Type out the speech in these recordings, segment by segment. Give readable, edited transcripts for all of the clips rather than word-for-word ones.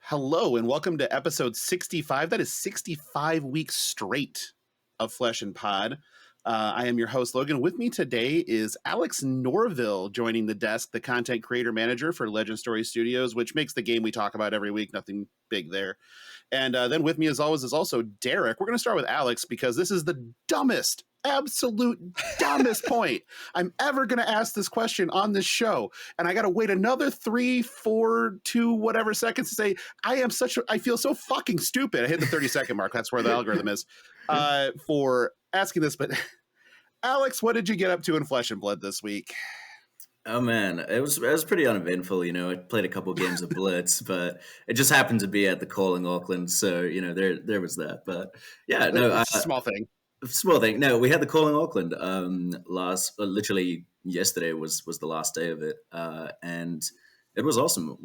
Hello and welcome to episode 65. That is 65 weeks straight of Flesh and Pod. I am your host, Logan. With me today is Alex Norvill joining the desk, the content creator manager for Legend Story Studios, which makes the game we talk about every week. Nothing big there. And then with me, as always, is also Derek. We're going to start with Alex because this is the dumbest, absolute dumbest point I'm ever going to ask this question on this show. And I got to wait another 3, 4, 2, whatever seconds to say, I feel so fucking stupid. I hit the 30-second mark. That's where the algorithm is for asking this. But Alex, what did you get up to in Flesh and Blood this week? Oh man, it was pretty uneventful. I played a couple games of Blitz, but it just happened to be at the Calling Auckland, so there was that. But yeah, no, small thing. Small thing. No, we had the Calling Auckland literally yesterday was the last day of it, and it was awesome.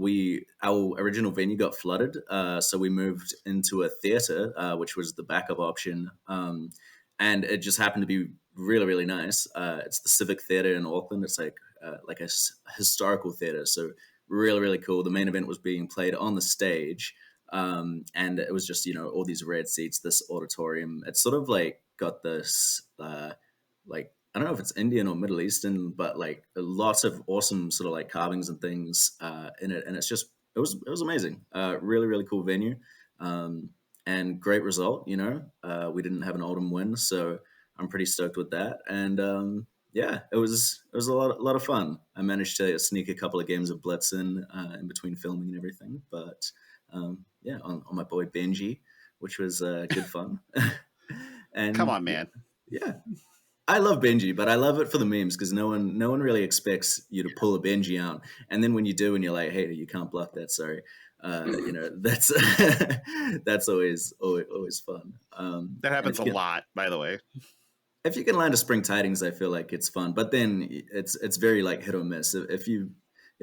Our original venue got flooded, so we moved into a theater, which was the backup option, and it just happened to be really, really nice. It's the Civic Theater in Auckland. It's like a historical theater, so really, really cool. The main event was being played on the stage, and it was just all these red seats, this auditorium. It's sort of like got this like, I don't know if it's Indian or Middle Eastern, but like lots of awesome sort of like carvings and things in it, and it was amazing. Really, really cool venue, and great result. We didn't have an Oldham win, so I'm pretty stoked with that. And yeah, it was a lot of fun. I managed to sneak a couple of games of Blitz in between filming and everything, but yeah, on my boy Benji, which was good fun. And come on, man. Yeah, I love Benji, but I love it for the memes because no one really expects you to pull a Benji out, and then when you do, and you're like, hey, you can't block that. Sorry. That's that's always fun. That happens a lot, by the way. If you can land a spring tidings, I feel like it's fun, but then it's very like hit or miss. If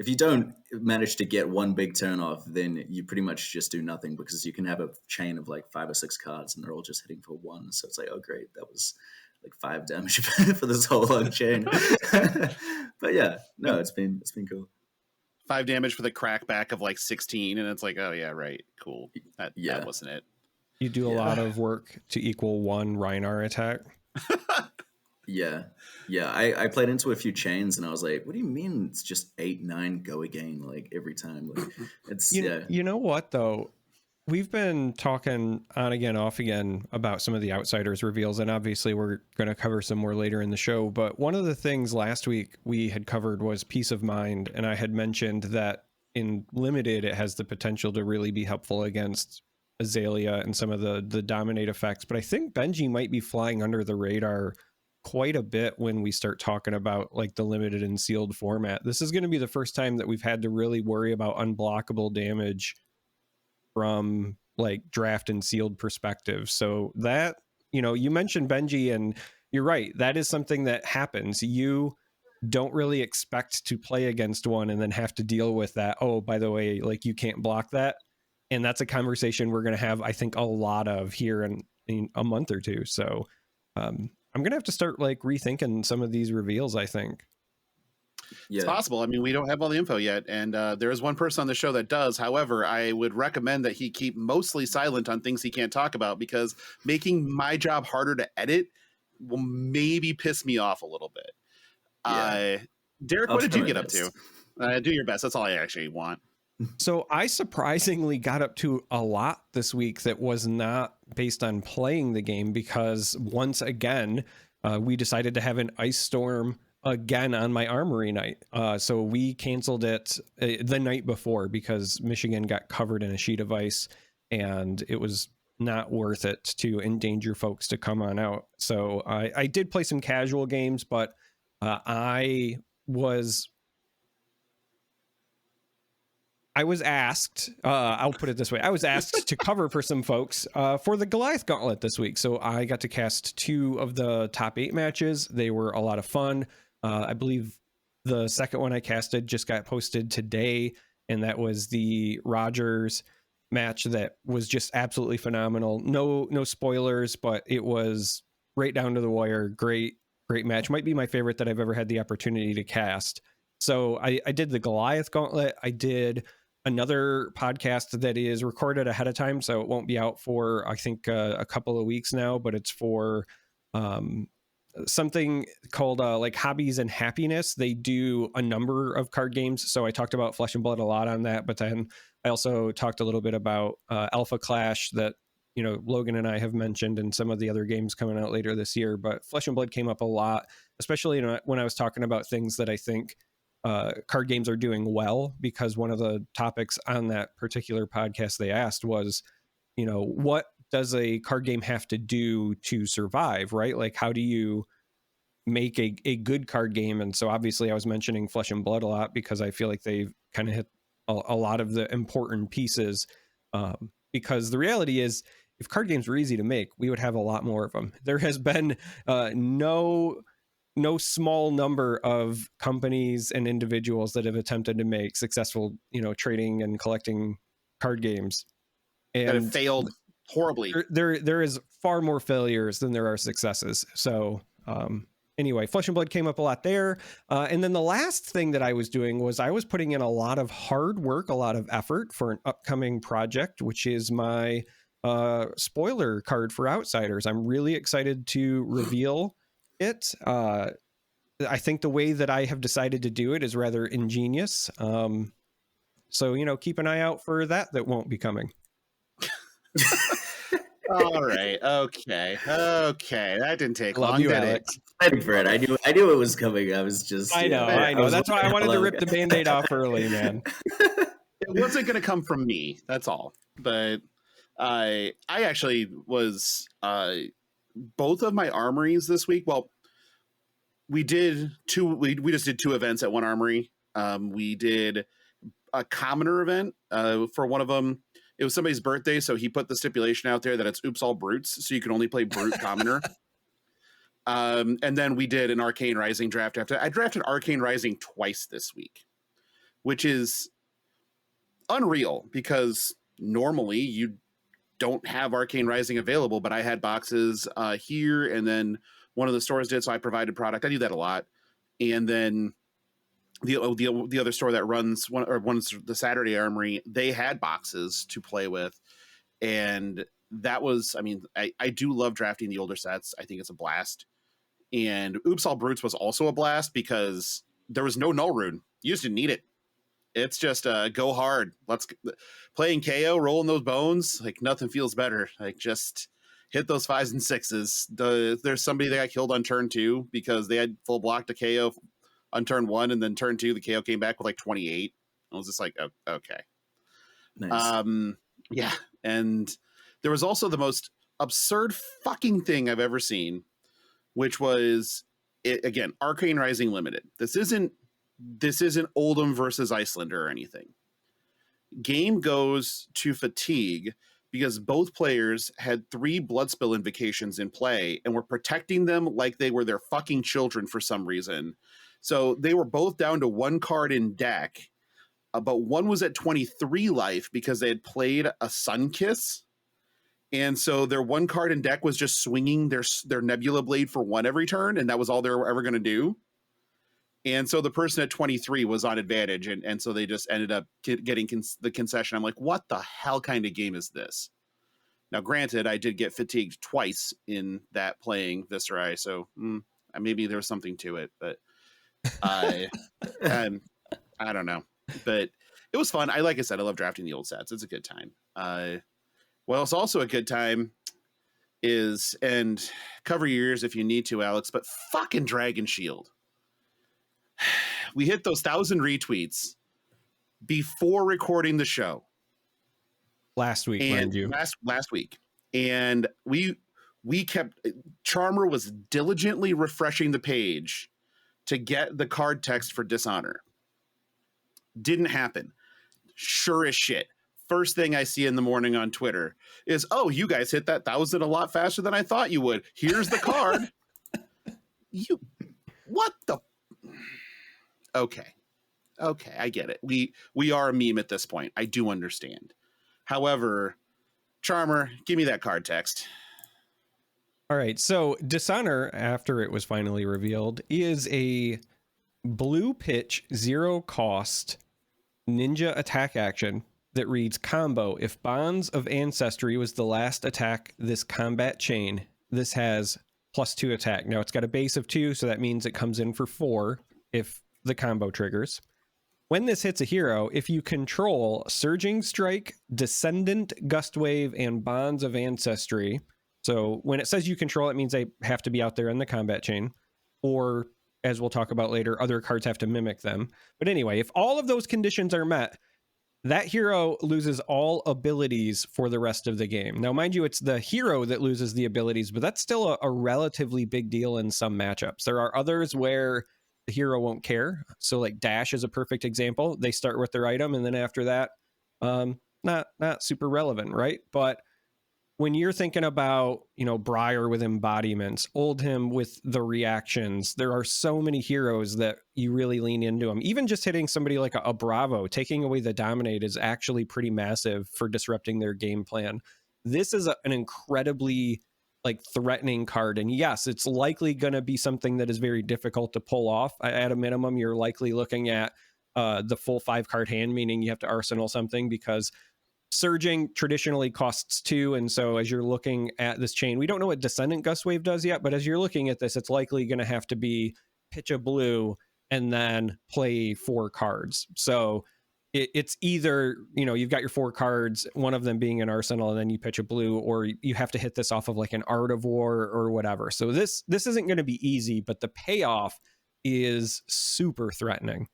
you don't manage to get one big turn off, then you pretty much just do nothing because you can have a chain of like 5 or 6 cards and they're all just hitting for 1. So it's like, oh great, that was like 5 damage for this whole long chain. But yeah, no, it's been cool. 5 damage for the crackback of like 16, and it's like, oh yeah, right, cool. That wasn't it. You do a lot of work to equal 1 Reinar attack. Yeah. I played into a few chains and I was like, what do you mean it's just 8-9 go again like every time? Like it's You know what though? We've been talking on again, off again about some of the Outsiders reveals, and obviously we're going to cover some more later in the show. But one of the things last week we had covered was Peace of Mind, and I had mentioned that in Limited it has the potential to really be helpful against Azalea and some of the dominate effects. But I think Benji might be flying under the radar quite a bit when we start talking about like the limited and sealed format. This is going to be the first time that we've had to really worry about unblockable damage from like draft and sealed perspective. So that, you mentioned Benji, and you're right, that is something that happens. You don't really expect to play against one and then have to deal with that. Oh, by the way, like you can't block that. And that's a conversation we're going to have, I think, a lot of here in a month or two. So I'm going to have to start like rethinking some of these reveals, I think. Yeah. It's possible. I mean, we don't have all the info yet, and there is one person on the show that does. However, I would recommend that he keep mostly silent on things he can't talk about, because making my job harder to edit will maybe piss me off a little bit. Yeah. Derek, what did you get up to? Do your best. That's all I actually want. So I surprisingly got up to a lot this week that was not based on playing the game, because once again, we decided to have an ice storm again on my armory night. So we canceled it the night before because Michigan got covered in a sheet of ice and it was not worth it to endanger folks to come on out. So I did play some casual games, but I was asked, I'll put it this way, I was asked to cover for some folks for the Goliath Gauntlet this week. So I got to cast 2 of the top 8 matches. They were a lot of fun. I believe the second one I casted just got posted today, and that was the Rogers match that was just absolutely phenomenal. No spoilers, but it was right down to the wire. Great match. Might be my favorite that I've ever had the opportunity to cast. So I did the Goliath Gauntlet. I did another podcast that is recorded ahead of time, so it won't be out for, I think, a couple of weeks now, but it's for something called like Hobbies and Happiness. They do a number of card games. So I talked about Flesh and Blood a lot on that, but then I also talked a little bit about Alpha Clash that, you know, Logan and I have mentioned, and some of the other games coming out later this year. But Flesh and Blood came up a lot, especially, you know, when I was talking about things that I think card games are doing well, because one of the topics on that particular podcast they asked was, you know, what does a card game have to do to survive, right? Like, how do you make a good card game? And so obviously I was mentioning Flesh and Blood a lot because I feel like they've kind of hit a lot of the important pieces, because the reality is, if card games were easy to make, we would have a lot more of them. There has been no small number of companies and individuals that have attempted to make successful, you know, trading and collecting card games, and that have failed horribly. There is far more failures than there are successes. So anyway, Flesh and Blood came up a lot there. And then the last thing that I was doing was I was putting in a lot of hard work, a lot of effort for an upcoming project, which is my spoiler card for Outsiders. I'm really excited to reveal it. I think the way that I have decided to do it is rather ingenious. So, you know, keep an eye out for that won't be coming. All right. Okay. That didn't take long, you, did Alex. it? Ready for it. I knew it was coming. I was just. I know. That's why I wanted to rip the Band-Aid off early, man. It wasn't going to come from me. That's all. But I actually was both of my armories this week. Well, we did two. We just did two events at one armory. We did a commoner event for one of them. It was somebody's birthday, so he put the stipulation out there that it's oops all brutes, so you can only play brute commoner. And then we did an Arcane Rising draft. I drafted Arcane Rising twice this week, which is unreal because normally you don't have Arcane Rising available, but I had boxes here, and then one of the stores did, so I provided product. I do that a lot. And then the other store that runs the Saturday Armory, they had boxes to play with, and that was, I mean, I do love drafting the older sets. I think it's a blast. And Oops All Brutes was also a blast because there was no null rune. You just didn't need it. It's just go hard. Let's playing KO, rolling those bones. Like nothing feels better. Like just hit those 5s and 6s. There's somebody that got killed on turn 2 because they had full block to KO on turn 1, and then turn 2 the KO came back with like 28. I was just like, oh, okay. Nice. Yeah. And there was also the most absurd fucking thing I've ever seen, which was again, Arcane Rising Limited. This isn't Oldham versus Icelander or anything. Game goes to fatigue because both players had 3 Bloodspill invocations in play and were protecting them like they were their fucking children for some reason. So they were both down to 1 card in deck, but one was at 23 life because they had played a Sunkiss. And so their 1 card in deck was just swinging their Nebula Blade for 1 every turn, and that was all they were ever going to do. And so the person at 23 was on advantage, and so they just ended up getting the concession. I'm like, what the hell kind of game is this? Now, granted, I did get fatigued twice in that playing Viscerai, so maybe there's something to it, but I don't know. But it was fun. Like I said, I love drafting the old sets. It's a good time. Well, it's also a good time is, and cover your ears if you need to, Alex, but fucking Dragon Shield. We hit those 1,000 retweets before recording the show last week, mind you. Last week, and we kept. Charmer was diligently refreshing the page to get the card text for Dishonor. Didn't happen. Sure as shit. First thing I see in the morning on Twitter is, oh, you guys hit that 1,000 a lot faster than I thought you would. Here's the card. What the? Okay, I get it. We are a meme at this point. I do understand. However, Charmer, give me that card text. All right. So Dishonor, after it was finally revealed, is a blue pitch, 0 cost ninja attack action that reads combo. If Bonds of Ancestry was the last attack this combat chain, this has +2 attack. Now it's got a base of 2, so that means it comes in for 4 if the combo triggers. When this hits a hero, if you control Surging Strike, Descendant, Gust Wave, and Bonds of Ancestry, so when it says you control, it means they have to be out there in the combat chain, or as we'll talk about later, other cards have to mimic them. But anyway, if all of those conditions are met, that hero loses all abilities for the rest of the game. Now, mind you, it's the hero that loses the abilities, but that's still a relatively big deal in some matchups. There are others where the hero won't care. So like Dash is a perfect example. They start with their item, and then after that, not super relevant, right? But when you're thinking about, Briar with embodiments, Oldhim with the reactions, there are so many heroes that you really lean into them. Even just hitting somebody like a Bravo, taking away the Dominate is actually pretty massive for disrupting their game plan. This is an incredibly threatening card. And yes, it's likely going to be something that is very difficult to pull off. At a minimum, you're likely looking at the full 5-card hand, meaning you have to arsenal something, because Surging traditionally costs 2, and so as you're looking at this chain, we don't know what Descendant Gust Wave does yet, but as you're looking at this, it's likely going to have to be pitch a blue and then play 4 cards. So it's either, you've got your 4 cards, one of them being an arsenal, and then you pitch a blue, or you have to hit this off of an Art of War or whatever. So this isn't going to be easy, but the payoff is super threatening.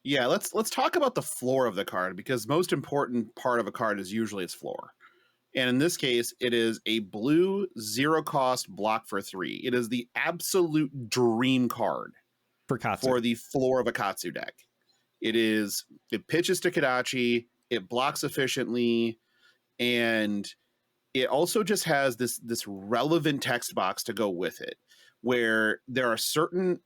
Yeah, let's talk about the floor of the card, because most important part of a card is usually its floor. And in this case, it is a blue 0-cost block for 3. It is the absolute dream card for Katsu, for the floor of a Katsu deck. It pitches to Kodachi, it blocks efficiently, and it also just has this relevant text box to go with it, where there are certain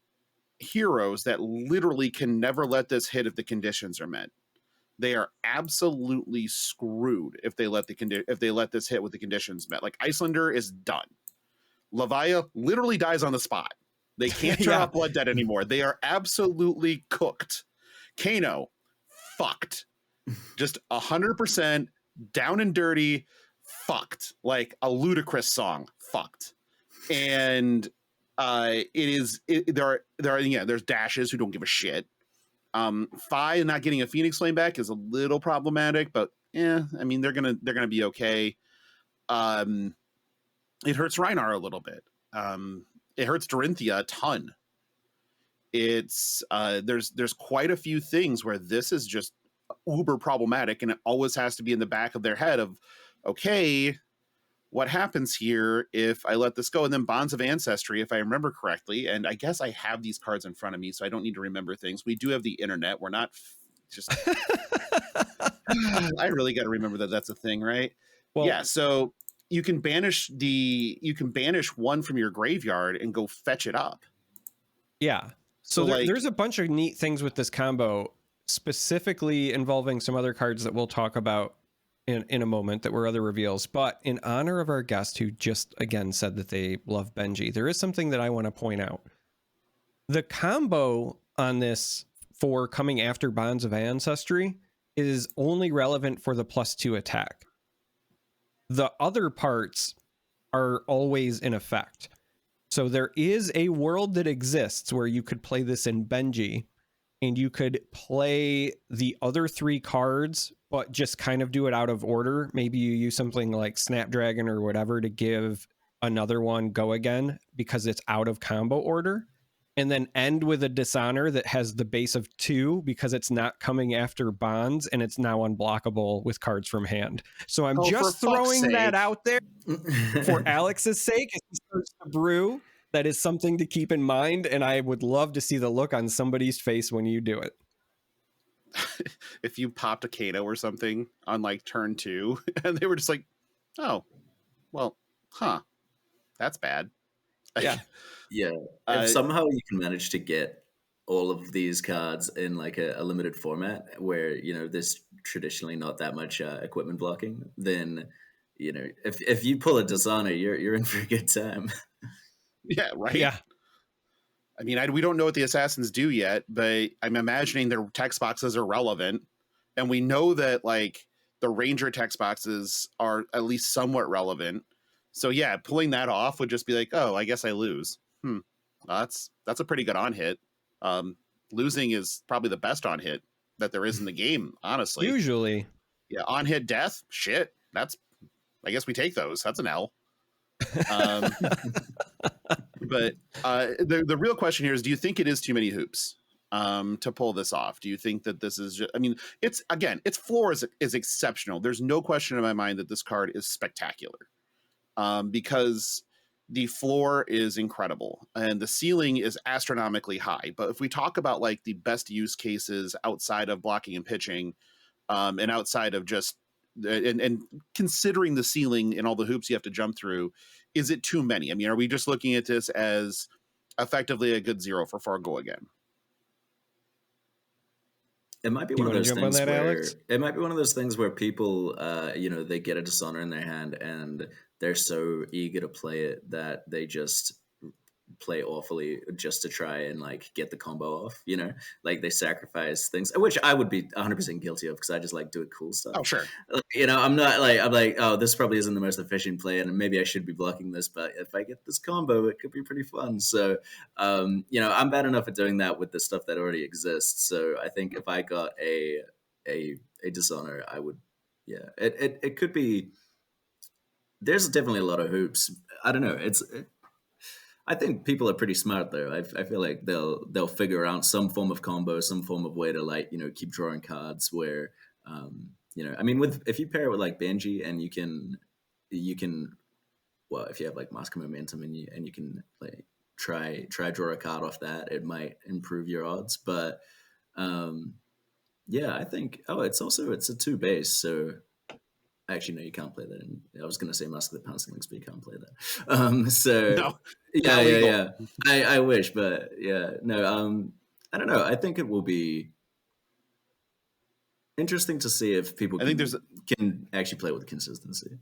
heroes that literally can never let this hit if the conditions are met. They are absolutely screwed if they let this hit with the conditions met. Like Icelander is done. Lavaya literally dies on the spot. They can't turn off Blood Debt anymore. They are absolutely cooked. Kano, fucked. Just 100% down and dirty, fucked. Like a ludicrous song, fucked. And there's dashes who don't give a shit. Fi not getting a Phoenix Flame back is a little problematic, but they're gonna be okay. It hurts Rhinar a little bit. It hurts Dorinthia a ton. It's there's quite a few things where this is just uber problematic, and it always has to be in the back of their head of, okay, what happens here if I let this go? And then Bonds of Ancestry, if I remember correctly, and I guess I have these cards in front of me, so I don't need to remember things. We do have the internet. We're not just... I really got to remember that that's a thing, right? Well, yeah, so you can banish one from your graveyard and go fetch it up. Yeah. So there's a bunch of neat things with this combo, specifically involving some other cards that we'll talk about in a moment that were other reveals. But in honor of our guest who just again said that they love Benji, there is something that I want to point out. The combo on this for coming after Bonds of Ancestry is only relevant for the +2 attack. The other parts are always in effect. So there is a world that exists where you could play this in Benji, and you could play the other 3 cards, but just kind of do it out of order. Maybe you use something like Snapdragon or whatever to give another one go again because it's out of combo order, and then end with a Dishonor that has the base of 2 because it's not coming after Bonds, and it's now unblockable with cards from hand. So I'm just throwing that out there for Alex's sake. If he starts to brew, that is something to keep in mind, and I would love to see the look on somebody's face when you do it. If you popped a Kano or something on turn 2, and they were just like, oh, well, that's bad. Yeah. Yeah. If somehow you can manage to get all of these cards in a limited format where, there's traditionally not that much equipment blocking, then, if you pull a Dishonor, you're in for a good time. Yeah, right? Yeah. I mean, we don't know what the assassins do yet, but I'm imagining their text boxes are relevant. And we know that like the ranger text boxes are at least somewhat relevant. So yeah, pulling that off would just be like, oh, I guess I lose. That's a pretty good on hit. Losing is probably the best on hit that there is in the game, honestly. Usually. Yeah, on hit death, shit. I guess we take those. That's an L. Um, but the real question here is, do you think it is too many hoops to pull this off? Do you think that this is just, I mean, its floor is exceptional. There's no question in my mind that this card is spectacular, because the floor is incredible and the ceiling is astronomically high. But if we talk about like the best use cases outside of blocking and pitching, and outside of just and considering the ceiling and all the hoops you have to jump through, is it too many? I mean, are we just looking at this as effectively a good 0 for Fargo again? It might be Do you one of wanna those jump on things that, where Alex? it might be one of those things where people, they get a dishonor in their hand and they're so eager to play it that they just play awfully just to try and like get the combo off. Like they sacrifice things, which I would be 100% guilty of because I just like doing cool stuff. Oh, sure. I'm not like, I'm like, oh, this probably isn't the most efficient play, and maybe I should be blocking this, but if I get this combo, it could be pretty fun. So, I'm bad enough at doing that with the stuff that already exists. So I think if I got a dishonor, I would, yeah, it could be. There's definitely a lot of hoops. I don't know. I think people are pretty smart though. I feel like they'll figure out some form of combo, some form of way to like keep drawing cards where I mean if you pair it with like Benji and you can well, if you have like Mask of Momentum and you can like try draw a card off that, it might improve your odds. But yeah, I think it's a 2 base, so actually, no, you can't play that. I was going to say Mask of the Pouncing Lynx, but you can't play that. So No, yeah. I wish, but yeah, no. I don't know. I think it will be interesting to see if people can actually play with consistency.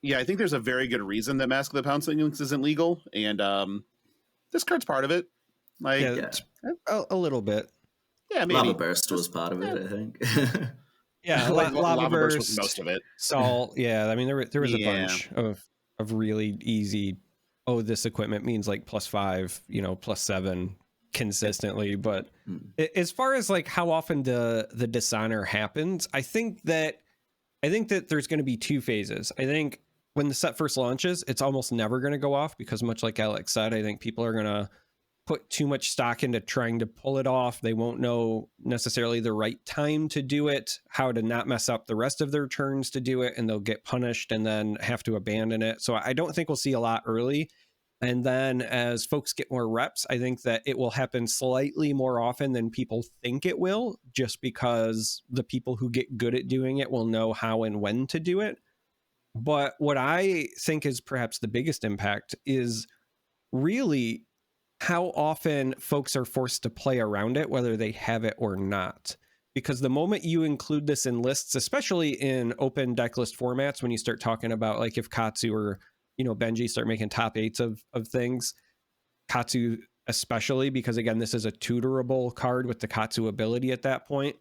Yeah, I think there's a very good reason that Mask of the Pouncing Lynx isn't legal, and this card's part of it. Like, a little bit. Yeah, maybe. Lava Burst was part of it, I think. Yeah, Lava Burst was most of it. Salt, yeah. I mean, there was a bunch of really easy. Oh, this equipment means like +5, +7 consistently. But as far as like how often the dishonor happens, I think that there's going to be 2 phases. I think when the set first launches, it's almost never going to go off because, much like Alex said, I think people are going to put too much stock into trying to pull it off. They won't know necessarily the right time to do it, how to not mess up the rest of their turns to do it, and they'll get punished and then have to abandon it. So I don't think we'll see a lot early. And then as folks get more reps, I think that it will happen slightly more often than people think it will, just because the people who get good at doing it will know how and when to do it. But what I think is perhaps the biggest impact is really how often folks are forced to play around it, whether they have it or not. Because the moment you include this in lists, especially in open deck list formats, when you start talking about like if Katsu or Benji start making top 8s of things, Katsu especially, because again, this is a tutorable card with the Katsu ability at that point,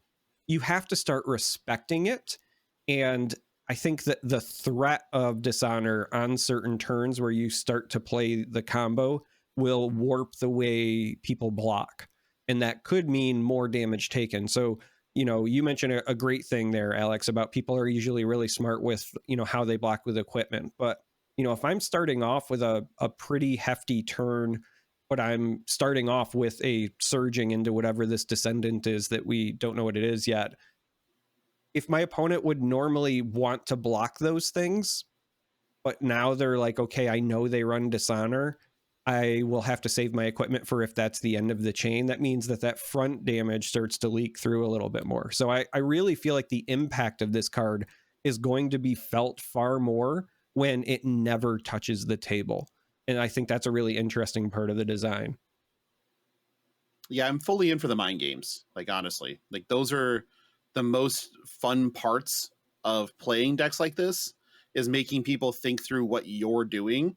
you have to start respecting it. And I think that the threat of dishonor on certain turns where you start to play the combo will warp the way people block. And that could mean more damage taken. So, you mentioned a great thing there, Alex, about people are usually really smart with, how they block with equipment. But, if I'm starting off with a pretty hefty turn, but I'm starting off with a surging into whatever this descendant is that we don't know what it is yet, if my opponent would normally want to block those things, but now they're like, okay, I know they run dishonor, I will have to save my equipment for if that's the end of the chain. That means that front damage starts to leak through a little bit more. So I really feel like the impact of this card is going to be felt far more when it never touches the table. And I think that's a really interesting part of the design. Yeah, I'm fully in for the mind games. Like, honestly, like those are the most fun parts of playing decks like this, is making people think through what you're doing.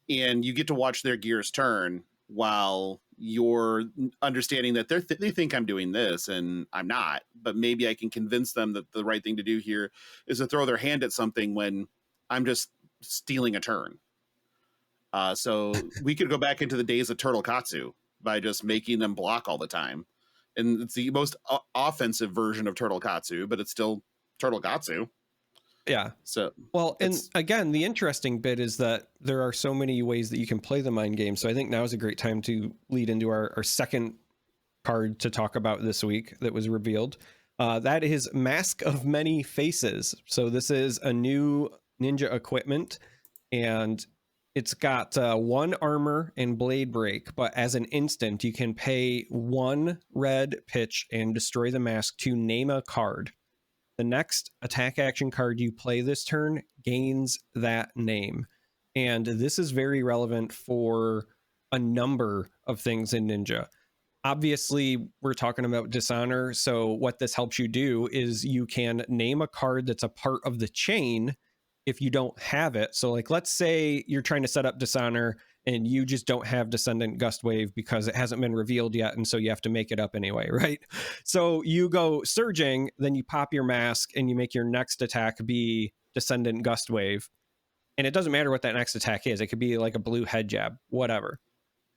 And you get to watch their gears turn while you're understanding that they think I'm doing this and I'm not, but maybe I can convince them that the right thing to do here is to throw their hand at something when I'm just stealing a turn. So we could go back into the days of Turtle Katsu by just making them block all the time. And it's the most offensive version of Turtle Katsu, but it's still Turtle Katsu. Yeah. So, well, and again, the interesting bit is that there are so many ways that you can play the mind game. So I think now is a great time to lead into our second card to talk about this week that was revealed. That is Mask of Many Faces. So this is a new ninja equipment, and it's got 1 armor and blade break, but as an instant, you can pay 1 red pitch and destroy the mask to name a card. The next attack action card you play this turn gains that name. And this is very relevant for a number of things in Ninja. Obviously, we're talking about Dishonor. So what this helps you do is you can name a card that's a part of the chain if you don't have it. So like, let's say you're trying to set up Dishonor and you just don't have Descendant Gust Wave because it hasn't been revealed yet, and so you have to make it up anyway, right? So you go Surging, then you pop your mask and you make your next attack be Descendant Gust Wave. And it doesn't matter what that next attack is. It could be like a blue head jab, whatever.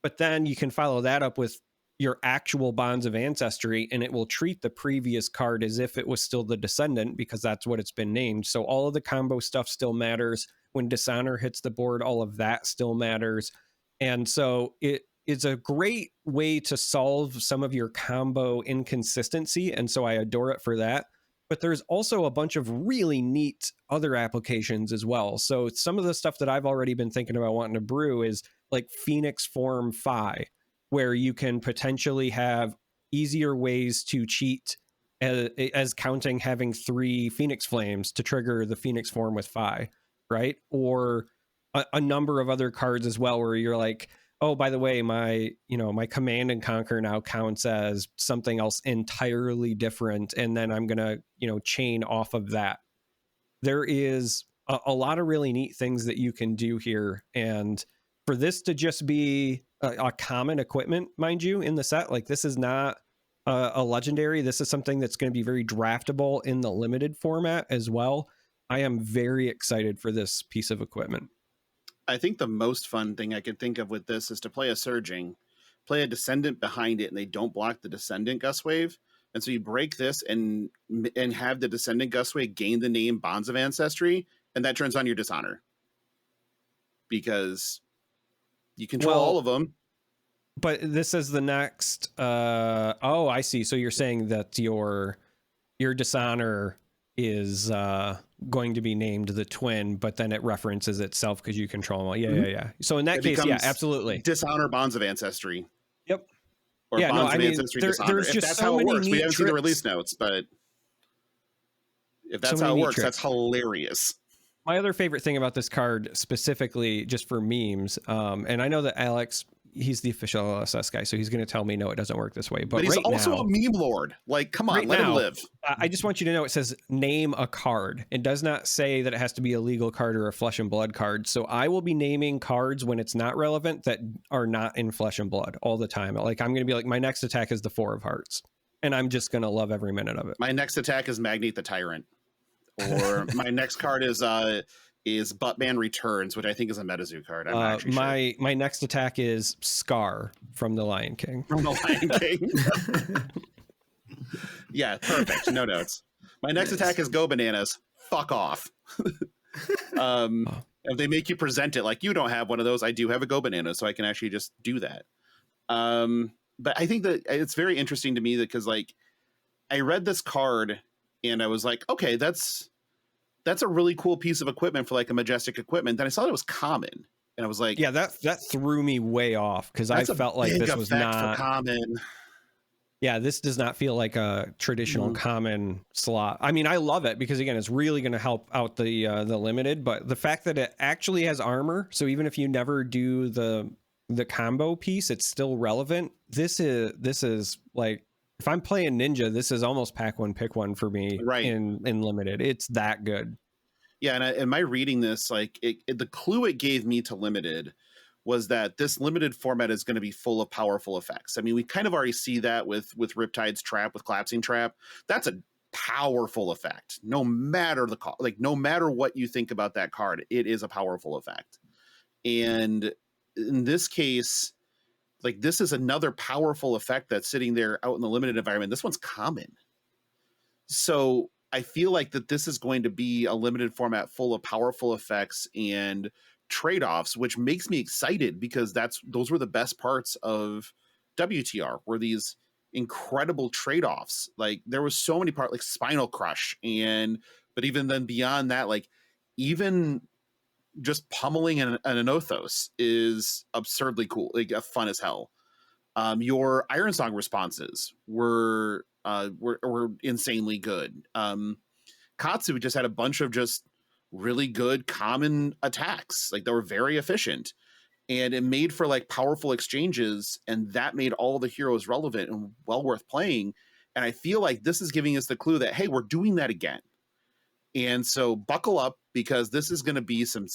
But then you can follow that up with your actual Bonds of Ancestry, and it will treat the previous card as if it was still the Descendant because that's what it's been named. So all of the combo stuff still matters. When Dishonor hits the board, all of that still matters. And so it is a great way to solve some of your combo inconsistency. And so I adore it for that. But there's also a bunch of really neat other applications as well. So some of the stuff that I've already been thinking about wanting to brew is like Phoenix Form Phi, where you can potentially have easier ways to cheat as counting having 3 Phoenix Flames to trigger the Phoenix form with Phi, right? Or a number of other cards as well, where you're like, oh, by the way, my Command and Conquer now counts as something else entirely different, and then I'm gonna, chain off of that. There is a lot of really neat things that you can do here, and for this to just be a common equipment, mind you, in the set, like this is not a legendary. This is something that's going to be very draftable in the limited format as well. I am very excited for this piece of equipment. I think the most fun thing I could think of with this is to play a Surging, play a Descendant behind it, and they don't block the Descendant Gust Wave. And so you break this and have the Descendant Gust Wave gain the name Bonds of Ancestry, and that turns on your Dishonor. Because you control all of them. But this is the next. I see. So you're saying that your Dishonor is going to be named the Twin, but then it references itself because you control them. Yeah. So in that case, yeah, absolutely. Dishonor Bonds of Ancestry. Yep. Or Bonds of Ancestry Dishonor. There's just that's so how it many works. We haven't tricks. seen the release notes, but if that's how it works, that's hilarious. My other favorite thing about this card, specifically just for memes, and I know that Alex, he's the official LSS guy, so he's going to tell me, no, it doesn't work this way. But he's right also now, a meme lord. Like, come on, let him live. I just want you to know it says name a card. It does not say that it has to be a legal card or a Flesh and Blood card. So I will be naming cards when it's not relevant that are not in Flesh and Blood all the time. Like, I'm going to be like, my next attack is the 4 of Hearts, and I'm just going to love every minute of it. My next attack is Magnate the Tyrant. Or my next card is Buttman Returns, which I think is a MetaZoo card. I'm not actually sure. My next attack is Scar from The Lion King. From The Lion King. Yeah, perfect. No notes. My next attack is Go Bananas. Fuck off. If they make you present it like you don't have one of those, I do have a Go Banana, so I can actually just do that. But I think that it's very interesting to me because, like, I read this card and I was like, okay, that's a really cool piece of equipment for like a majestic equipment. Then I saw it was common, and I was like, yeah, that threw me way off because I felt like this was not common. Yeah, this does not feel like a traditional common slot. I mean, I love it because again, it's really going to help out the limited. But the fact that it actually has armor, so even if you never do the combo piece, it's still relevant. This is like, if I'm playing Ninja, this is almost pack one, pick one for me, right? In limited, it's that good. Yeah, and my reading this, like the clue it gave me to limited was that this limited format is going to be full of powerful effects. I mean, we kind of already see that with Riptide's Trap, with Collapsing Trap. That's a powerful effect. No matter no matter what you think about that card, it is a powerful effect. And in this case, like, this is another powerful effect that's sitting there out in the limited environment. This one's common. So I feel like that this is going to be a limited format full of powerful effects and trade-offs, which makes me excited, because those were the best parts of WTR, were these incredible trade-offs. Like, there was so many parts, like Spinal Crush, but even then beyond that, like, even just pummeling an Anothos is absurdly cool, like fun as hell. Your Iron Song responses were insanely good. Katsu just had a bunch of just really good common attacks, like, they were very efficient, and it made for like powerful exchanges, and that made all the heroes relevant and well worth playing. And I feel like this is giving us the clue that, hey, we're doing that again. And so buckle up, because this is going to be some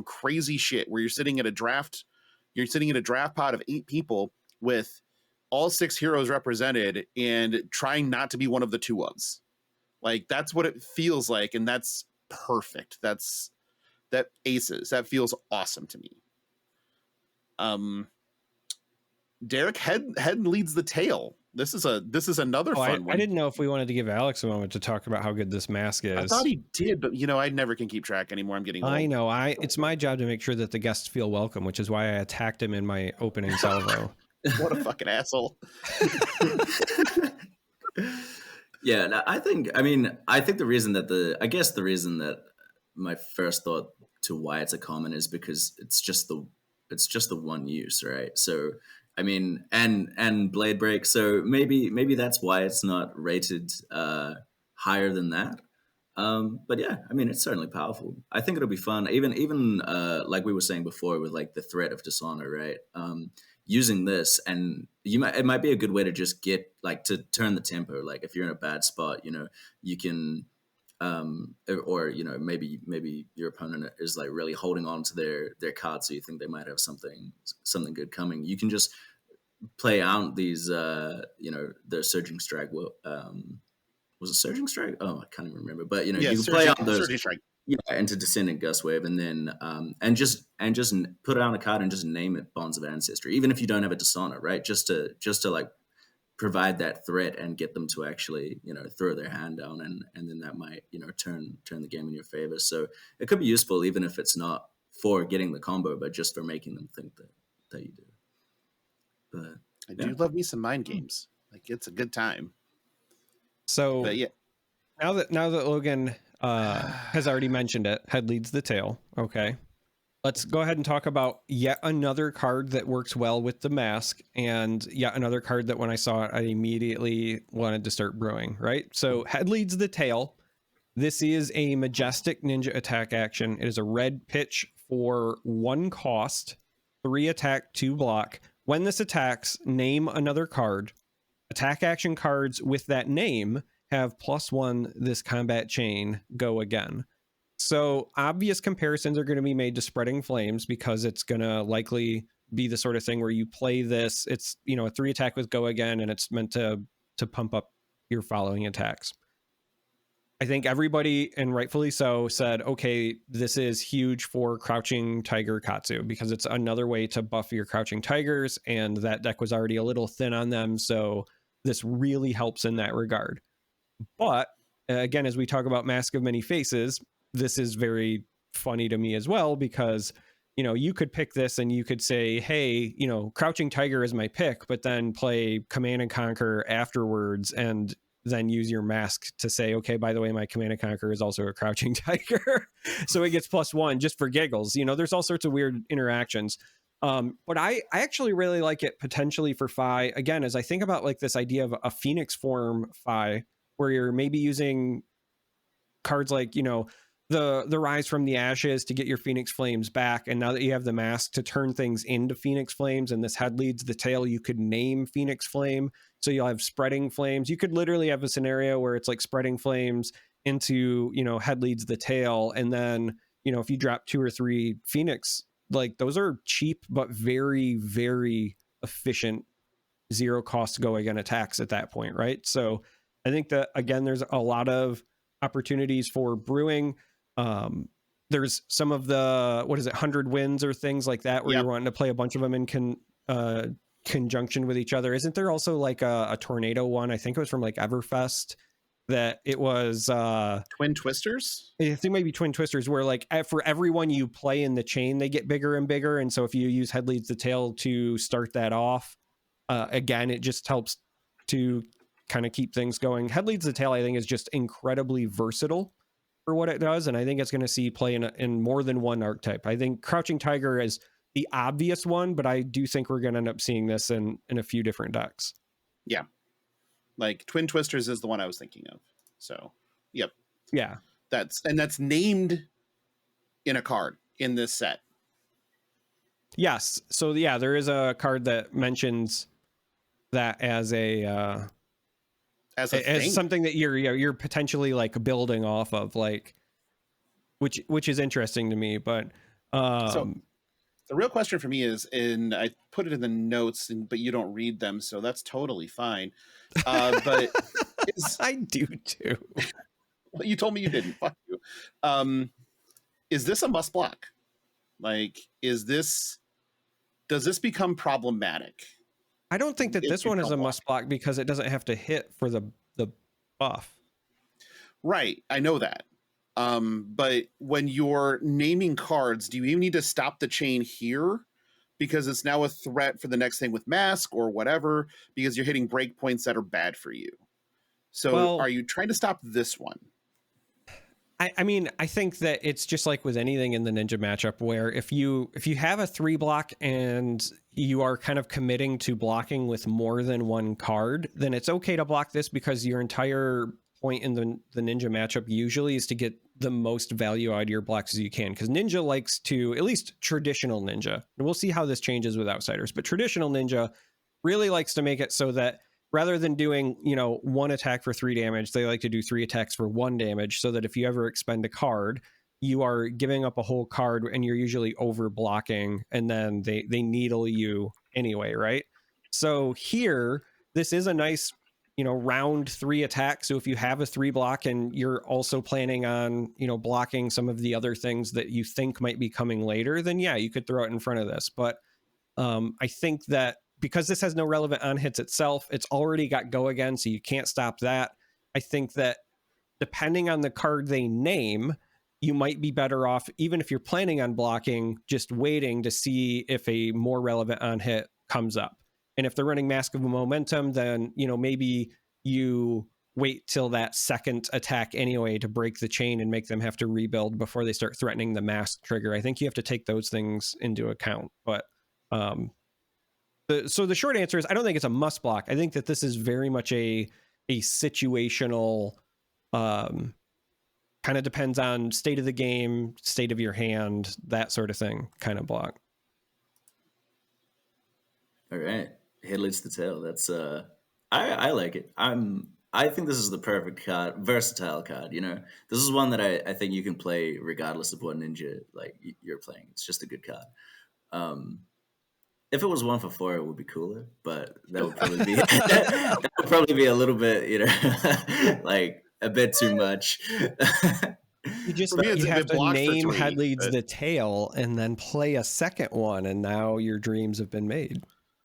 crazy shit where you're sitting in a draft pod of 8 people with all 6 heroes represented and trying not to be one of the 2 ofs. Like, that's what it feels like, and that's perfect. That aces. That feels awesome to me. Derek, head leads the tail. This is another fun one. I didn't know if we wanted to give Alex a moment to talk about how good this mask is. I thought he did, but I never can keep track anymore. I'm getting old. I know. It's my job to make sure that the guests feel welcome, which is why I attacked him in my opening salvo. What a fucking asshole. Yeah, I think the reason that my first thought to why it's a common is because it's just the one use, right? So I mean, and Blade Break, so maybe that's why it's not rated higher than that. But yeah, I mean, it's certainly powerful. I think it'll be fun, even like we were saying before, with like the threat of dishonor, right? Using this, and it might be a good way to just get like to turn the tempo. Like, if you're in a bad spot, you can, or maybe your opponent is like really holding on to their card, so you think they might have something good coming. You can just play out these, the Surging Strike. Was it Surging Strike? Oh, I can't even remember. But you can play out those Surging Strike. Into Descendant Gust Wave, and then and just put it on a card and just name it Bonds of Ancestry, even if you don't have a dishonor, right? Just to like provide that threat and get them to actually throw their hand down, and then that might turn the game in your favor. So it could be useful, even if it's not for getting the combo, but just for making them think that you do. But I do love me some mind games. Like, it's a good time. So but yeah, now that Logan has already mentioned it, head leads the tail. Okay, let's go ahead and talk about yet another card that works well with the mask, and yet another card that when I saw it, I immediately wanted to start brewing, right? So head leads the tail. This is a majestic ninja attack action. It is a red pitch for 1 cost, 3 attack, 2 block. When this attacks, name another card. Attack action cards with that name have +1 this combat chain, go again. So obvious comparisons are going to be made to Spreading Flames, because it's going to likely be the sort of thing where you play this. It's, a 3 attack with go again, and it's meant to pump up your following attacks. I think everybody, and rightfully so, said, okay, this is huge for Crouching Tiger Katsu, because it's another way to buff your Crouching Tigers, and that deck was already a little thin on them, so this really helps in that regard. But again, as we talk about Mask of Many Faces, this is very funny to me as well, because you could pick this and you could say, hey, Crouching Tiger is my pick, but then play Command and Conquer afterwards, and then use your mask to say, okay, by the way, my Command and Conquer is also a Crouching Tiger. So it gets +1 just for giggles. There's all sorts of weird interactions. But I actually really like it potentially for Phi. Again, as I think about like this idea of a Phoenix form Phi, where you're maybe using cards like, the Rise from the Ashes to get your Phoenix Flames back. And now that you have the mask to turn things into Phoenix Flames, and this head leads the tail, you could name Phoenix Flame. So you'll have Spreading Flames. You could literally have a scenario where it's like Spreading Flames into, head leads the tail. And then, if you drop 2 or 3 Phoenix like those are cheap but very, very efficient zero cost go again attacks at that point, right? So I think that again, there's a lot of opportunities for brewing. There's some of the 100 wins or things like that where Yep. you're wanting to play a bunch of them in conjunction with each other. Isn't there also like a tornado one? I think it was from like Everfest that it was Twin Twisters. I think maybe Twin Twisters, where like for everyone you play in the chain, they get bigger and bigger. And so if you use Head Leads the Tail to start that off, again, it just helps to kind of keep things going. Head Leads the Tail, I think, is just incredibly versatile for what it does. And I think it's going to see play in more than one archetype. I think Crouching Tiger is the obvious one, but I do think we're going to end up seeing this in a few different decks. Yeah. Like Twin Twisters is the one I was thinking of. So, yep. Yeah. That's named in a card in this set. Yes. So yeah, there is a card that mentions that as a as something that you're potentially like building off of, like which is interesting to me. But so the real question for me is, and I put it in the notes, but you don't read them, so that's totally fine. But I do too. Well, you told me you didn't. Fuck you. Is this a must block? Like, does this become problematic? I don't think that this one is a must block because it doesn't have to hit for the buff. Right, I know that. But when you're naming cards, do you even need to stop the chain here? Because it's now a threat for the next thing with Mask or whatever, because you're hitting breakpoints that are bad for you. So are you trying to stop this one? I mean, I think that it's just like with anything in the Ninja matchup, where if you have a 3 block and you are kind of committing to blocking with more than one card, then it's okay to block this, because your entire point in the Ninja matchup usually is to get the most value out of your blocks as you can. Because Ninja likes to, at least traditional Ninja, and we'll see how this changes with Outsiders, but traditional Ninja really likes to make it so that rather than doing, one attack for 3 damage, they like to do 3 attacks for 1 damage, so that if you ever expend a card, you are giving up a whole card and you're usually over blocking, and then they needle you anyway, right? So here, this is a nice, round 3 attack. So if you have a 3 block and you're also planning on, blocking some of the other things that you think might be coming later, then yeah, you could throw it in front of this. But I think that because this has no relevant on hits itself, it's already got go again, so you can't stop that. I think that depending on the card they name, you might be better off, even if you're planning on blocking, just waiting to see if a more relevant on hit comes up. And if they're running Mask of Momentum, then, maybe you wait till that second attack anyway to break the chain and make them have to rebuild before they start threatening the mask trigger. I think you have to take those things into account. But so the short answer is, I don't think it's a must block. I think that this is very much a situational, kind of depends on state of the game, state of your hand, that sort of thing kind of block. All right. Head Leads the Tail. That's I like it. I think this is the perfect card, versatile card. This is one that I think you can play regardless of what Ninja like you're playing. It's just a good card. If it was 1 for 4, it would be cooler, but that would probably be that would probably be a little bit, like a bit too much. You have to name Head Leads the Tail and then play a second one, and now your dreams have been made.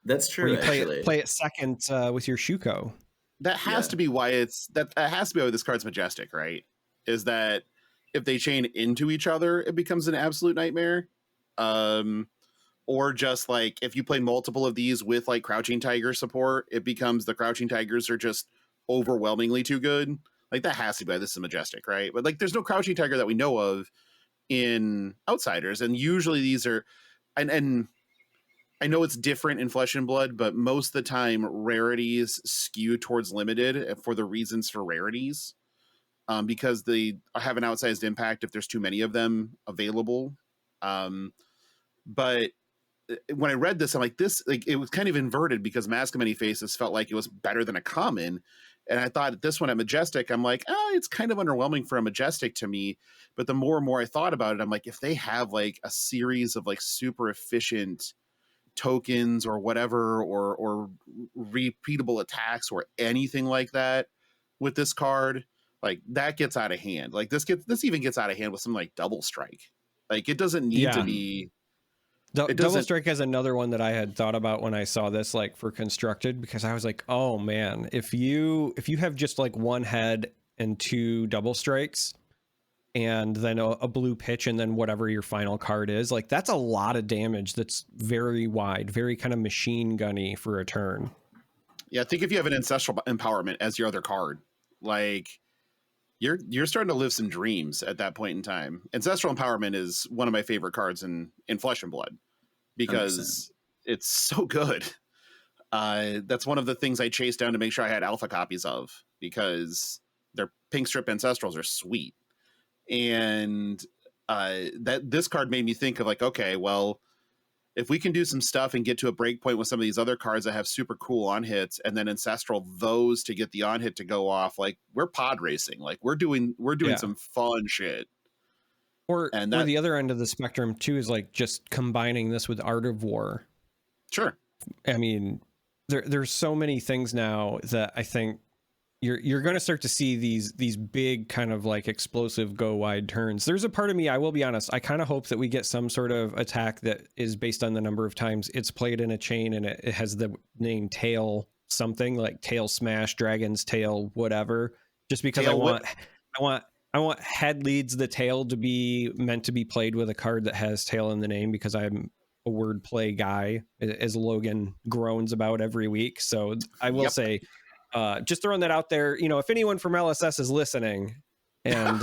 That's true. Or you play it second with your Shuko. That has to be why that has to be why this card's majestic, right? Is that if they chain into each other, it becomes an absolute nightmare. Or just like if you play multiple of these with like Crouching Tiger support, it becomes the Crouching Tigers are just overwhelmingly too good. Like that has to be why this is majestic, right? But like there's no Crouching Tiger that we know of in Outsiders, and usually these are, and I know it's different in Flesh and Blood, but most of the time rarities skew towards limited for the reasons for rarities, because they have an outsized impact if there's too many of them available. But when I read this, I'm like, this, like, it was kind of inverted because Mask of Many Faces felt like it was better than a common. And I thought this one at Majestic, I'm like, it's kind of underwhelming for a Majestic to me. But the more and more I thought about it, I'm like, if they have like a series of like super efficient tokens or whatever, or repeatable attacks or anything like that with this card, like that gets out of hand. Like this even gets out of hand with some like double strike. Like it doesn't need to be. Double Strike is another one that I had thought about when I saw this, like for constructed, because I was like, oh man, if you have just like one head and 2 double strikes and then a blue pitch and then whatever your final card is, like that's a lot of damage. That's very wide, very kind of machine gunny for a turn. Yeah, I think if you have an Ancestral Empowerment as your other card, like you're starting to live some dreams at that point in time. Ancestral Empowerment is one of my favorite cards in Flesh and Blood because 100%. It's so good. That's one of the things I chased down to make sure I had alpha copies of, because their pink strip Ancestrals are sweet. And that this card made me think of like, okay, well, if we can do some stuff and get to a break point with some of these other cards that have super cool on hits, and then Ancestral those to get the on hit to go off, like we're pod racing, like we're doing some fun shit. Or the other end of the spectrum too is like just combining this with Art of War. Sure. I mean, there's so many things now that I think you're going to start to see these big kind of like explosive go wide turns. There's a part of me, I will be honest, I kind of hope that we get some sort of attack that is based on the number of times it's played in a chain, and it has the name tail something, like tail smash, dragon's tail, whatever, just because tail I want head leads the tail to be meant to be played with a card that has tail in the name, because I'm a wordplay guy, as Logan groans about every week. So I will say, just throwing that out there, if anyone from LSS is listening and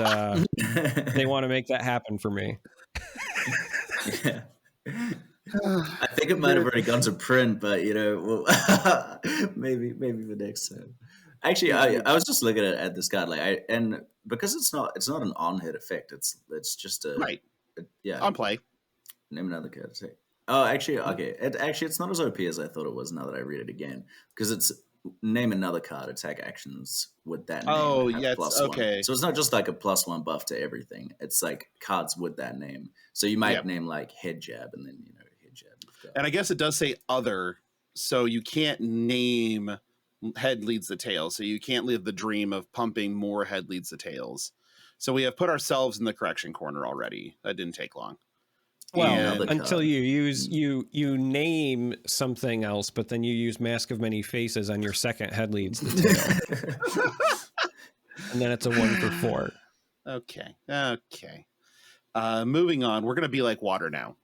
they want to make that happen for me. Yeah. I think it might have already gone to print, but maybe the next time. Actually, I was just looking at this card, and because it's not an on hit effect, it's just a on play. Name another card. Oh, actually, okay. It's not as OP as I thought it was. Now that I read it again, because it's name another card, attack actions with that name. Oh, yeah, okay. 1. So it's not just like a +1 buff to everything. It's like cards with that name. So you might name like head jab, and then head jab. And I guess it does say other, so you can't name head leads the tail. So you can't live the dream of pumping more head leads the tails. So we have put ourselves in the correction corner already. That didn't take long. Well, until you use you name something else, but then you use Mask of Many Faces on your second head leads the tail. And then it's a 1 for 4. Okay. Moving on. We're gonna be like water now.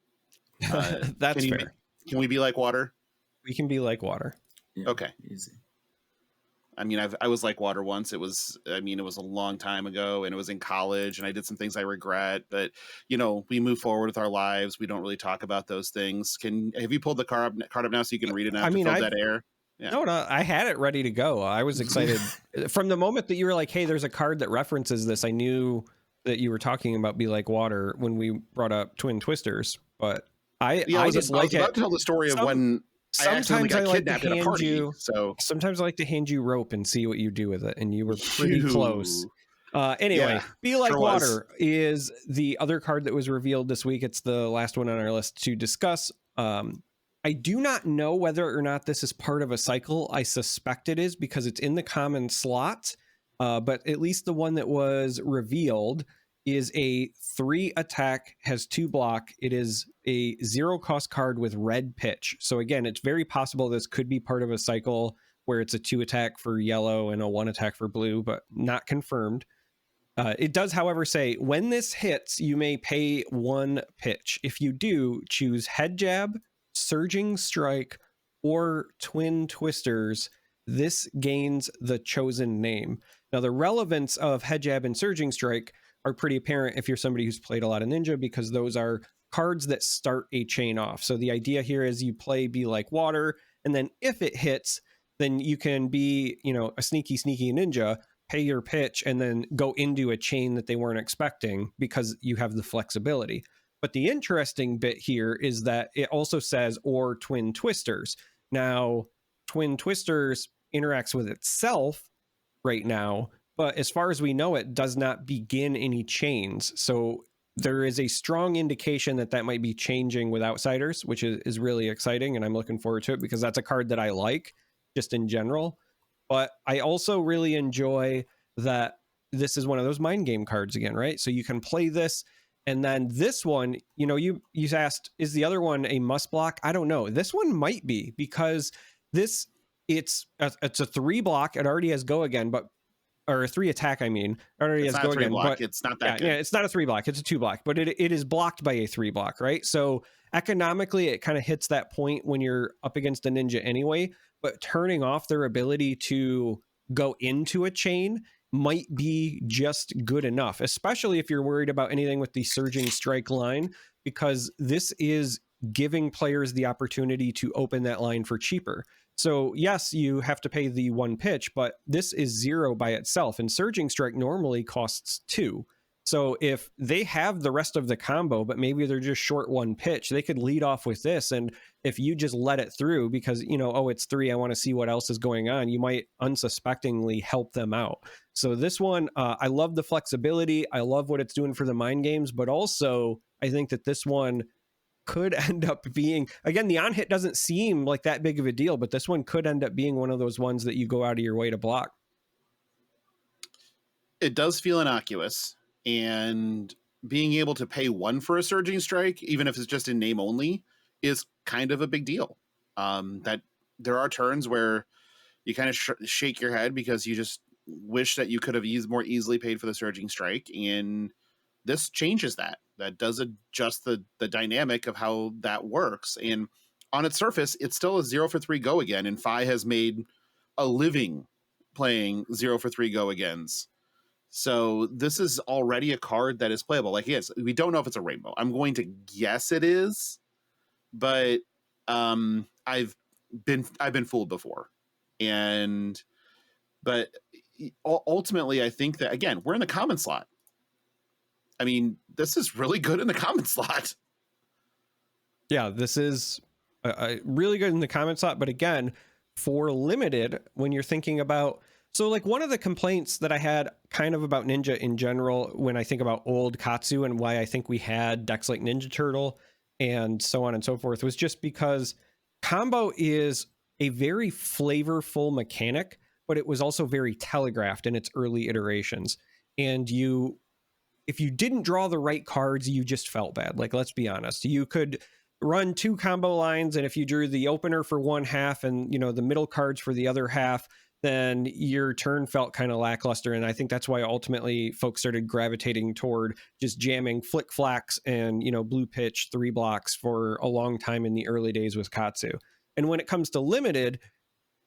That's fair. Can we be like water? We can be like water. Yeah, okay. Easy. I mean, I was like water once. It was a long time ago, and it was in college, and I did some things I regret, but we move forward with our lives. We don't really talk about those things. Have you pulled the card up now so you can read it now? Fill that air? Yeah. No, I had it ready to go. I was excited from the moment that you were like, hey, there's a card that references this. I knew that you were talking about Be Like Water when we brought up Twin Twisters, but I was about to tell the story of when sometimes I like to hand you. So sometimes I like to hand you rope and see what you do with it, and you were pretty close. Anyway, Be Like Water is the other card that was revealed this week. It's the last one on our list to discuss. I do not know whether or not this is part of a cycle. I suspect it is because it's in the common slot. But at least the one that was revealed is a 3 attack, has 2 block. It is a 0 cost card with red pitch. So again, it's very possible this could be part of a cycle where it's a 2 attack for yellow and a 1 attack for blue, but not confirmed. It does, however, say when this hits, you may pay 1 pitch. If you do, choose head jab, surging strike, or twin twisters. This gains the chosen name. Now, the relevance of head jab and surging strike are pretty apparent if you're somebody who's played a lot of Ninja, because those are cards that start a chain off. So the idea here is you play Be Like Water, and then if it hits, then you can be, a sneaky ninja, pay your pitch, and then go into a chain that they weren't expecting because you have the flexibility. But the interesting bit here is that it also says, or twin twisters. Now, twin twisters interacts with itself, right now, but as far as we know, it does not begin any chains. So there is a strong indication that that might be changing with Outsiders, which is really exciting, and I'm looking forward to it because that's a card that I like just in general. But I also really enjoy that this is one of those mind game cards again, right? So you can play this, and then this one, you asked, is the other one a must block? I don't know. This one might be, because this it's a 3 block. It already has go again, but or a 3 attack. I mean, it already It's has not a go 3 again, block. but It's not yeah, that good. yeah, it's not a 3 block. It's a 2 block, but it is blocked by a 3 block, right? So economically, it kind of hits that point when you're up against a ninja anyway. But turning off their ability to go into a chain might be just good enough, especially if you're worried about anything with the surging strike line, because this is giving players the opportunity to open that line for cheaper. So yes, you have to pay the 1 pitch, but this is 0 by itself, and surging strike normally costs 2. So if they have the rest of the combo, but maybe they're just short 1 pitch, they could lead off with this. And if you just let it through because, oh, it's 3, I want to see what else is going on, you might unsuspectingly help them out. So this one, I love the flexibility. I love what it's doing for the mind games, but also I think that this one could end up being, again, the on hit doesn't seem like that big of a deal, but this one could end up being one of those ones that you go out of your way to block. It does feel innocuous, and being able to pay 1 for a surging strike, even if it's just in name only, is kind of a big deal. That there are turns where you kind of shake your head because you just wish that you could have more easily paid for the surging strike, and this changes that. That does adjust the dynamic of how that works. And on its surface, it's still a 0 for 3 go again, and Fi has made a living playing 0 for 3 go agains. So this is already a card that is playable. Like, yes, we don't know if it's a rainbow. I'm going to guess it is, but I've been fooled before. But ultimately, I think that, again, we're in the common slot. I mean, this is really good in the common slot. Yeah, this is really good in the common slot. But again, for limited, when you're thinking about, so like one of the complaints that I had kind of about Ninja in general, when I think about old Katsu and why I think we had decks like Ninja Turtle and so on and so forth, was just because combo is a very flavorful mechanic, but it was also very telegraphed in its early iterations. And if you didn't draw the right cards, you just felt bad. Like, let's be honest, you could run 2 combo lines, and if you drew the opener for 1/2 and the middle cards for the other half, then your turn felt kind of lackluster. And I think that's why ultimately folks started gravitating toward just jamming flick flacks and blue pitch 3 blocks for a long time in the early days with Katsu. And when it comes to limited,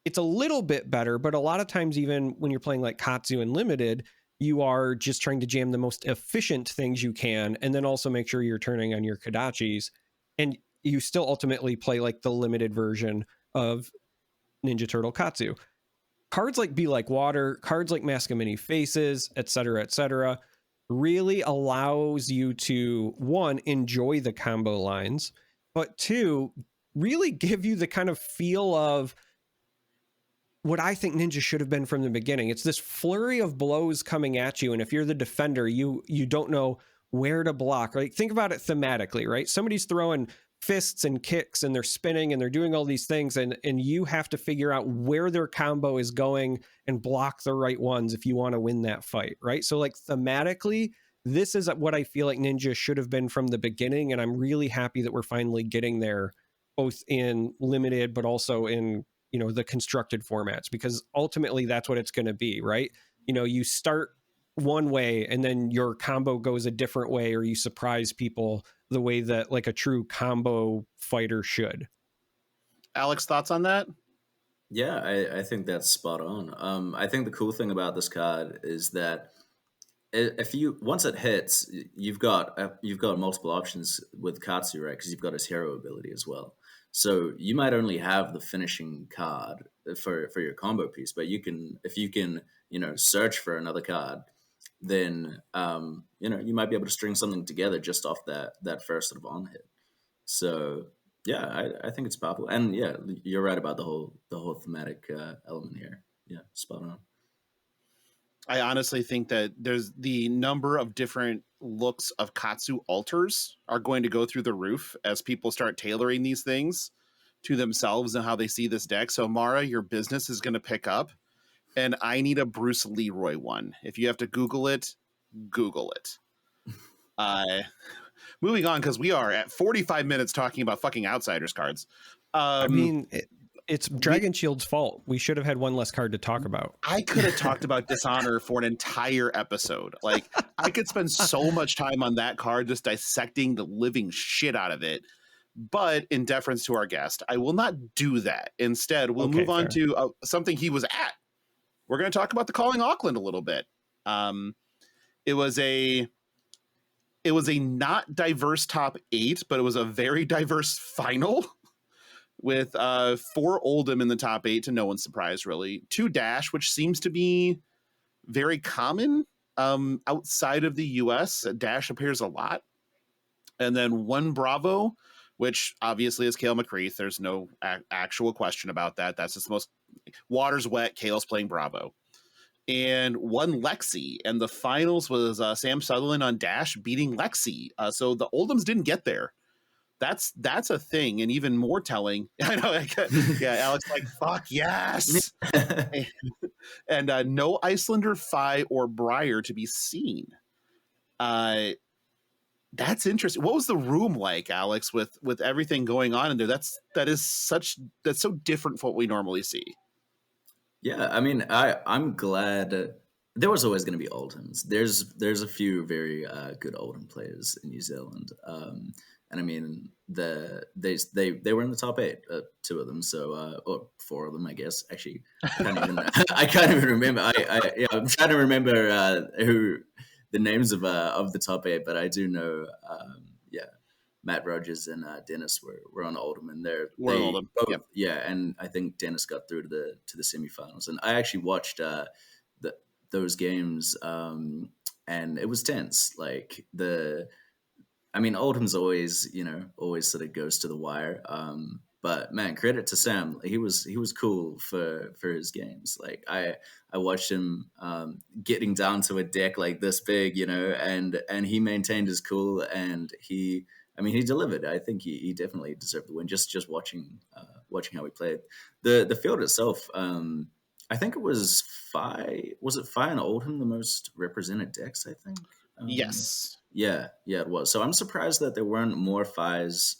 it's a little bit better, but a lot of times, even when you're playing like Katsu and limited, you are just trying to jam the most efficient things you can, and then also make sure you're turning on your Kodachis, and you still ultimately play like the limited version of Ninja Turtle Katsu. Cards like Be Like Water, cards like Mask of Many Faces, etc., really allows you to, 1, enjoy the combo lines, but 2, really give you the kind of feel of what I think Ninja should have been from the beginning. It's this flurry of blows coming at you, and if you're the defender, you don't know where to block. Right? Think about it thematically, right? Somebody's throwing fists and kicks, and they're spinning, and they're doing all these things, and you have to figure out where their combo is going and block the right ones if you want to win that fight, right? So, like, thematically, this is what I feel like Ninja should have been from the beginning, and I'm really happy that we're finally getting there, both in limited, but also in the constructed formats, because ultimately that's what it's going to be, right? You start one way and then your combo goes a different way, or you surprise people the way that like a true combo fighter should. Alex, thoughts on that? Yeah, I think that's spot on. I think the cool thing about this card is that if you once it hits, you've got multiple options with Katsu, right? Because you've got his hero ability as well. So you might only have the finishing card for your combo piece, but if you can search for another card, then you might be able to string something together just off that first sort of on hit. So yeah, I think it's powerful, and yeah, you're right about the whole thematic element here. Yeah, spot on. I honestly think that there's the number of different looks of Katsu altars are going to go through the roof as people start tailoring these things to themselves and how they see this deck. So Mara, your business is going to pick up, and I need a Bruce Leroy one. If you have to Google it, Google it. Moving on, because we are at 45 minutes talking about fucking Outsiders cards. I mean, it's Dragon Shield's fault. We should have had one less card to talk about. I could have talked about Dishonor for an entire episode. Like, I could spend so much time on that card just dissecting the living shit out of it. But in deference to our guest, I will not do that. Instead, we'll move on to something he was at. We're going to talk about the Calling Auckland a little bit. It was a not diverse top 8, but it was a very diverse final with 4 Oldhim in the top 8, to no one's surprise, really. 2 Dash, which seems to be very common outside of the US. Dash appears a lot. And then 1 Bravo, which obviously is Kale McCreath. There's no actual question about that. That's just the most... Water's wet, Kale's playing Bravo. And 1 Lexi, and the finals was Sam Sutherland on Dash beating Lexi. So the Oldhams didn't get there. That's a thing, and even more telling. I know, yeah. Alex, like, fuck yes, and no Icelander, Phi, or Briar to be seen. That's interesting. What was the room like, Alex, with everything going on in there? That's so different from what we normally see. Yeah, I mean, I'm glad. There was always going to be Oldhams. There's a few very good Oldham players in New Zealand, and I mean they were in the top 8, 2 of them, so or 4 of them, I guess. Actually, I can't even remember. I'm trying to remember who the names of the top 8, but I do know. Matt Rogers and Dennis were on Oldham, and they Oldham. Both, yep. Yeah, and I think Dennis got through to the semifinals, and I actually watched those games, and it was tense. Like Oldham's always sort of goes to the wire. But man, credit to Sam. He was cool for his games. Like I watched him getting down to a deck like this big, and he maintained his cool, and he delivered. I think he definitely deserved the win. Just watching how he played. The field itself, I think it was Phi. Was it Phi and Oldham the most represented decks? I think. Yes. Yeah, it was. So I'm surprised that there weren't more Phis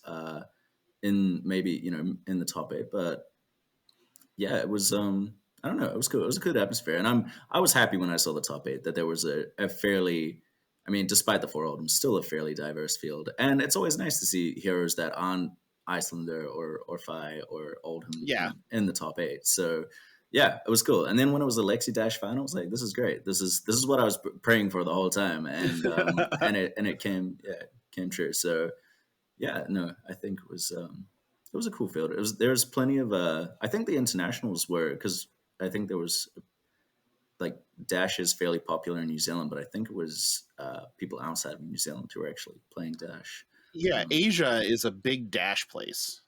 in maybe in the top 8. But yeah, it was. I don't know. It was cool. It was a good atmosphere, and I was happy when I saw the top 8 that there was a fairly. Despite the 4 Oldham, still a fairly diverse field. And it's always nice to see heroes that aren't Icelander or Phi or Oldham in the top 8. So, yeah, it was cool. And then when it was the Lexi Dash final, I was like, this is great. This is what I was praying for the whole time. And it came true. So, yeah, no, I think it was a cool field. There was plenty of I think the internationals were, because I think there was like Dash is fairly popular in New Zealand, but I think it was people outside of New Zealand who were actually playing Dash. Yeah, Asia is a big Dash place,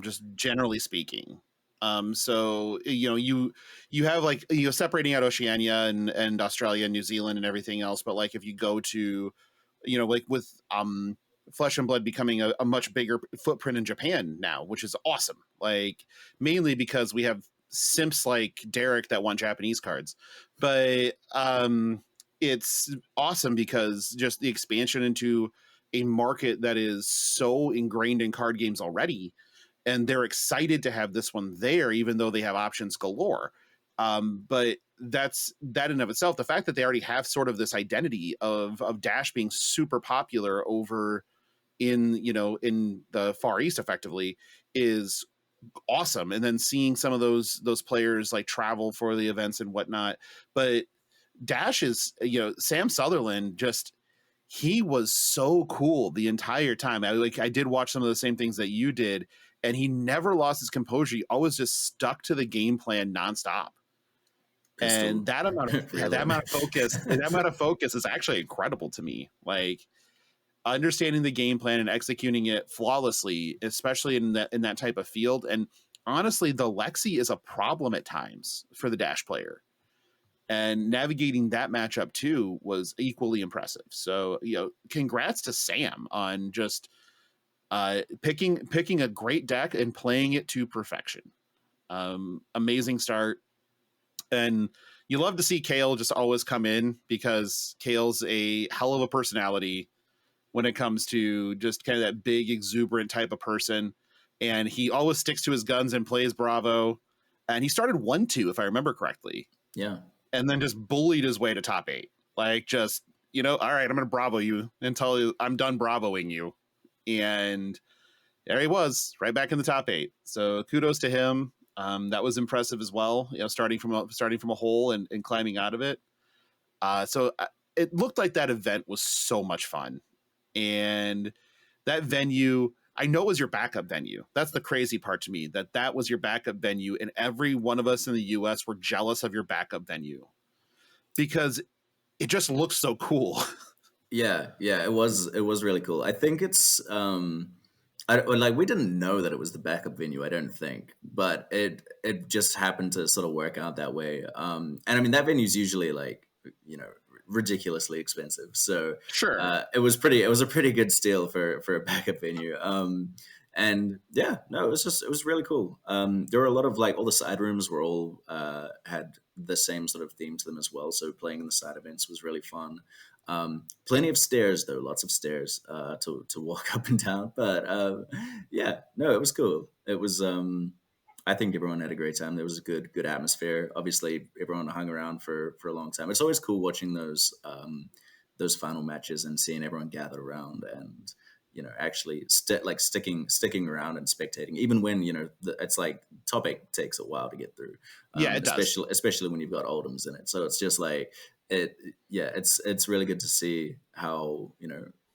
just generally speaking. So you have like separating out Oceania and Australia and New Zealand and everything else, but like if you go to like with Flesh and Blood becoming a much bigger footprint in Japan now, which is awesome. Like mainly because we have simps like Derek that want Japanese cards, but it's awesome because just the expansion into a market that is so ingrained in card games already, and they're excited to have this one there, even though they have options galore. But that in of itself, the fact that they already have sort of this identity of Dash being super popular over in the Far East effectively is awesome. And then seeing some of those players like travel for the events and whatnot. But Dash is, Sam Sutherland, just he was so cool the entire time. I did watch some of the same things that you did, and he never lost his composure. He always just stuck to the game plan nonstop. And that amount of focus is actually incredible to me. Like understanding the game plan and executing it flawlessly, especially in that type of field. And honestly, the Lexi is a problem at times for the Dash player. and navigating that matchup too was equally impressive. So, congrats to Sam on just picking a great deck and playing it to perfection. Amazing start. And you love to see Kale just always come in, because Kale's a hell of a personality when it comes to just kind of that big, exuberant type of person. And he always sticks to his guns and plays Bravo. And he started 1-2, if I remember correctly. Yeah. And then just bullied his way to top 8. Like, just, all right, I'm going to Bravo you until I'm done Bravoing you. And there he was, right back in the top 8. So kudos to him. That was impressive as well, starting from a hole and climbing out of it. So it looked like that event was so much fun. And that venue, I know, was your backup venue. That's the crazy part to me, that was your backup venue, and every one of us in the US were jealous of your backup venue because it just looks so cool. Yeah, it was really cool. I think it's we didn't know that it was the backup venue, I don't think, but it just happened to sort of work out that way. And I mean, that venue's usually like, ridiculously expensive, so Sure. it was a pretty good steal for a backup venue. And yeah, no, it was really cool. There were a lot of, like, all the side rooms were all had the same sort of theme to them as well, so playing in the side events was really fun. Plenty of stairs, though, lots of stairs to walk up and down, but yeah, no, it was cool. It was I think everyone had a great time. There was a good atmosphere. Obviously, everyone hung around for a long time. It's always cool watching those final matches and seeing everyone gather around and, actually sticking around and spectating, even when, it's like top 8 takes a while to get through. Yeah, it does. Especially when you've got Oldhams in it. So it's just like it's really good to see how,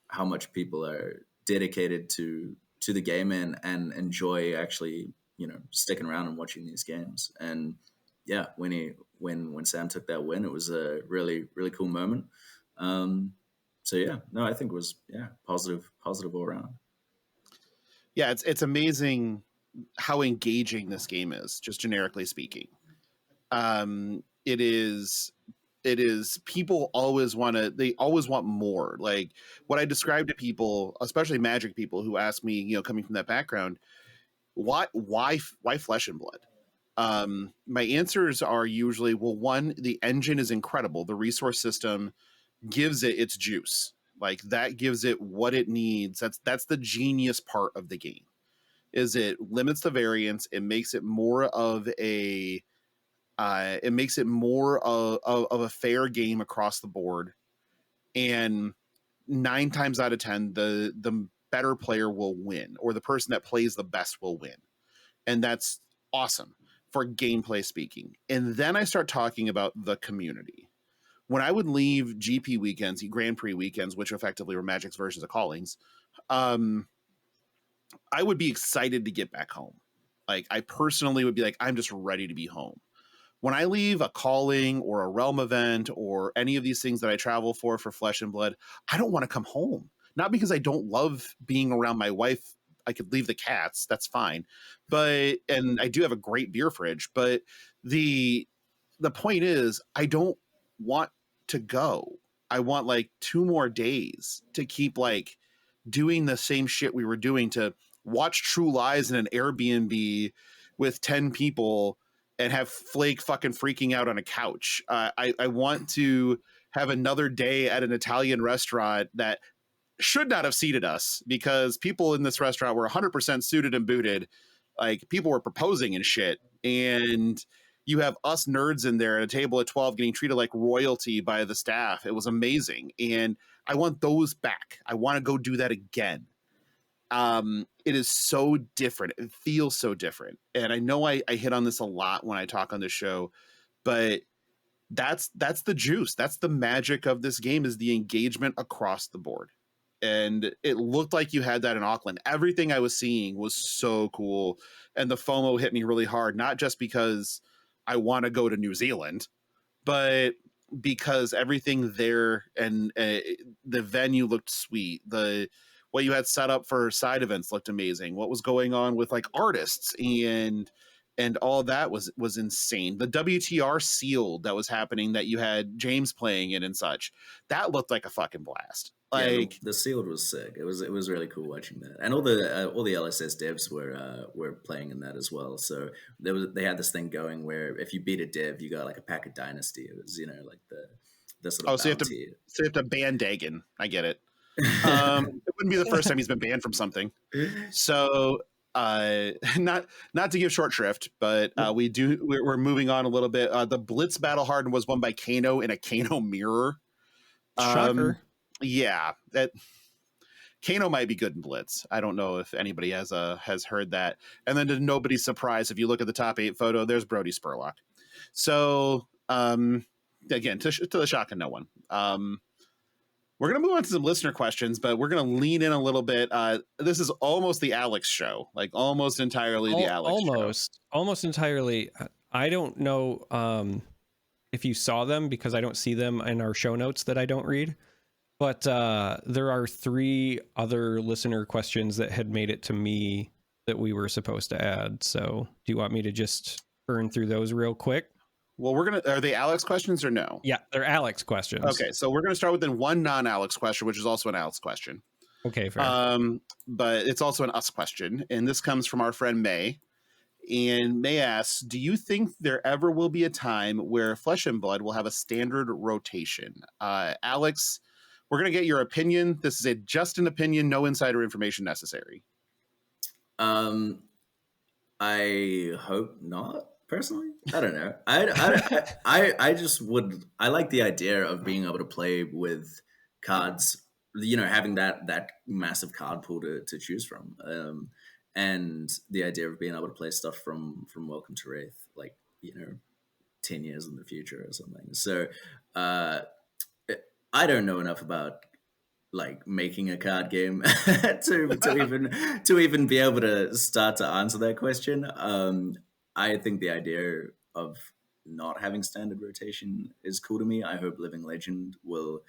how much people are dedicated to the game and enjoy actually, sticking around and watching these games. And yeah, when Sam took that win, it was a really, really cool moment. So yeah, no, I think it was positive all around. Yeah, it's amazing how engaging this game is, just generically speaking. It is people always want more. Like, what I describe to people, especially Magic people who ask me, coming from that background, why Flesh and Blood? My answers are usually, well, one, the engine is incredible. The resource system gives it its juice. Like, that gives it what it needs. That's the genius part of the game, is it limits the variance. It makes it more of a a fair game across the board. And 9 times out of 10, the better player will win, or the person that plays the best will win. And that's awesome for gameplay speaking. And then I start talking about the community. When I would leave GP weekends, Grand Prix weekends, which effectively were Magic's versions of Callings, I would be excited to get back home. Like, I personally would be like, I'm just ready to be home. When I leave a Calling or a Realm event or any of these things that I travel for Flesh and Blood, I don't want to come home. Not because I don't love being around my wife. I could leave the cats, that's fine. And I do have a great beer fridge, but the point is, I don't want to go. I want like 2 more days to keep like doing the same shit we were doing, to watch True Lies in an Airbnb with 10 people and have Flake fucking freaking out on a couch. I want to have another day at an Italian restaurant that should not have seated us, because people in this restaurant were 100% suited and booted. Like, people were proposing and shit. And you have us nerds in there at a table at 12 getting treated like royalty by the staff. It was amazing. And I want those back. I want to go do that again. It is so different. It feels so different. And I know I hit on this a lot when I talk on the show, but that's the juice. That's the magic of this game, is the engagement across the board. And it looked like you had that in Auckland. Everything I was seeing was so cool. And the FOMO hit me really hard, not just because I want to go to New Zealand, but because everything there and the venue looked sweet. What you had set up for side events looked amazing. What was going on with like artists and and all that was insane. The WTR sealed that was happening, that you had James playing it and such, that looked like a fucking blast. Yeah, Like, the sealed was sick. It was really cool watching that, and all the LSS devs were playing in that as well. So they had this thing going where if you beat a dev, you got like a pack of Dynasty. It was like the sort of so bounty. you have to ban Dagon. I get it. It wouldn't be the first time he's been banned from something. So not to give short shrift, but we're moving on a little bit. The Blitz Battle Hardened was won by Kano in a Kano mirror. Shocker. Yeah, that Kano might be good in Blitz. I don't know if anybody has heard that. And then to nobody's surprise, if you look at the top 8 photo, there's Brody Spurlock. So again, to the shock of no one. We're going to move on to some listener questions, but we're going to lean in a little bit. This is almost the Alex show, like almost entirely the Alex show. Almost entirely. I don't know if you saw them, because I don't see them in our show notes that I don't read. But there are 3 other listener questions that had made it to me that we were supposed to add. So do you want me to just burn through those real quick? Well, are they Alex questions or no? Yeah, they're Alex questions. Okay, so we're going to start with one non-Alex question, which is also an Alex question. Okay, fair. But it's also an us question, and this comes from our friend May. And May asks, do you think there ever will be a time where Flesh and Blood will have a standard rotation? Alex, we're going to get your opinion. This is just an opinion, no insider information necessary. I hope not. Personally, I don't know. I just would. I like the idea of being able to play with cards. Having that massive card pool to choose from, and the idea of being able to play stuff from Welcome to Wraith, 10 years in the future or something. So, I don't know enough about making a card game to even be able to start to answer that question. I think the idea of not having standard rotation is cool to me. I hope Living Legend will,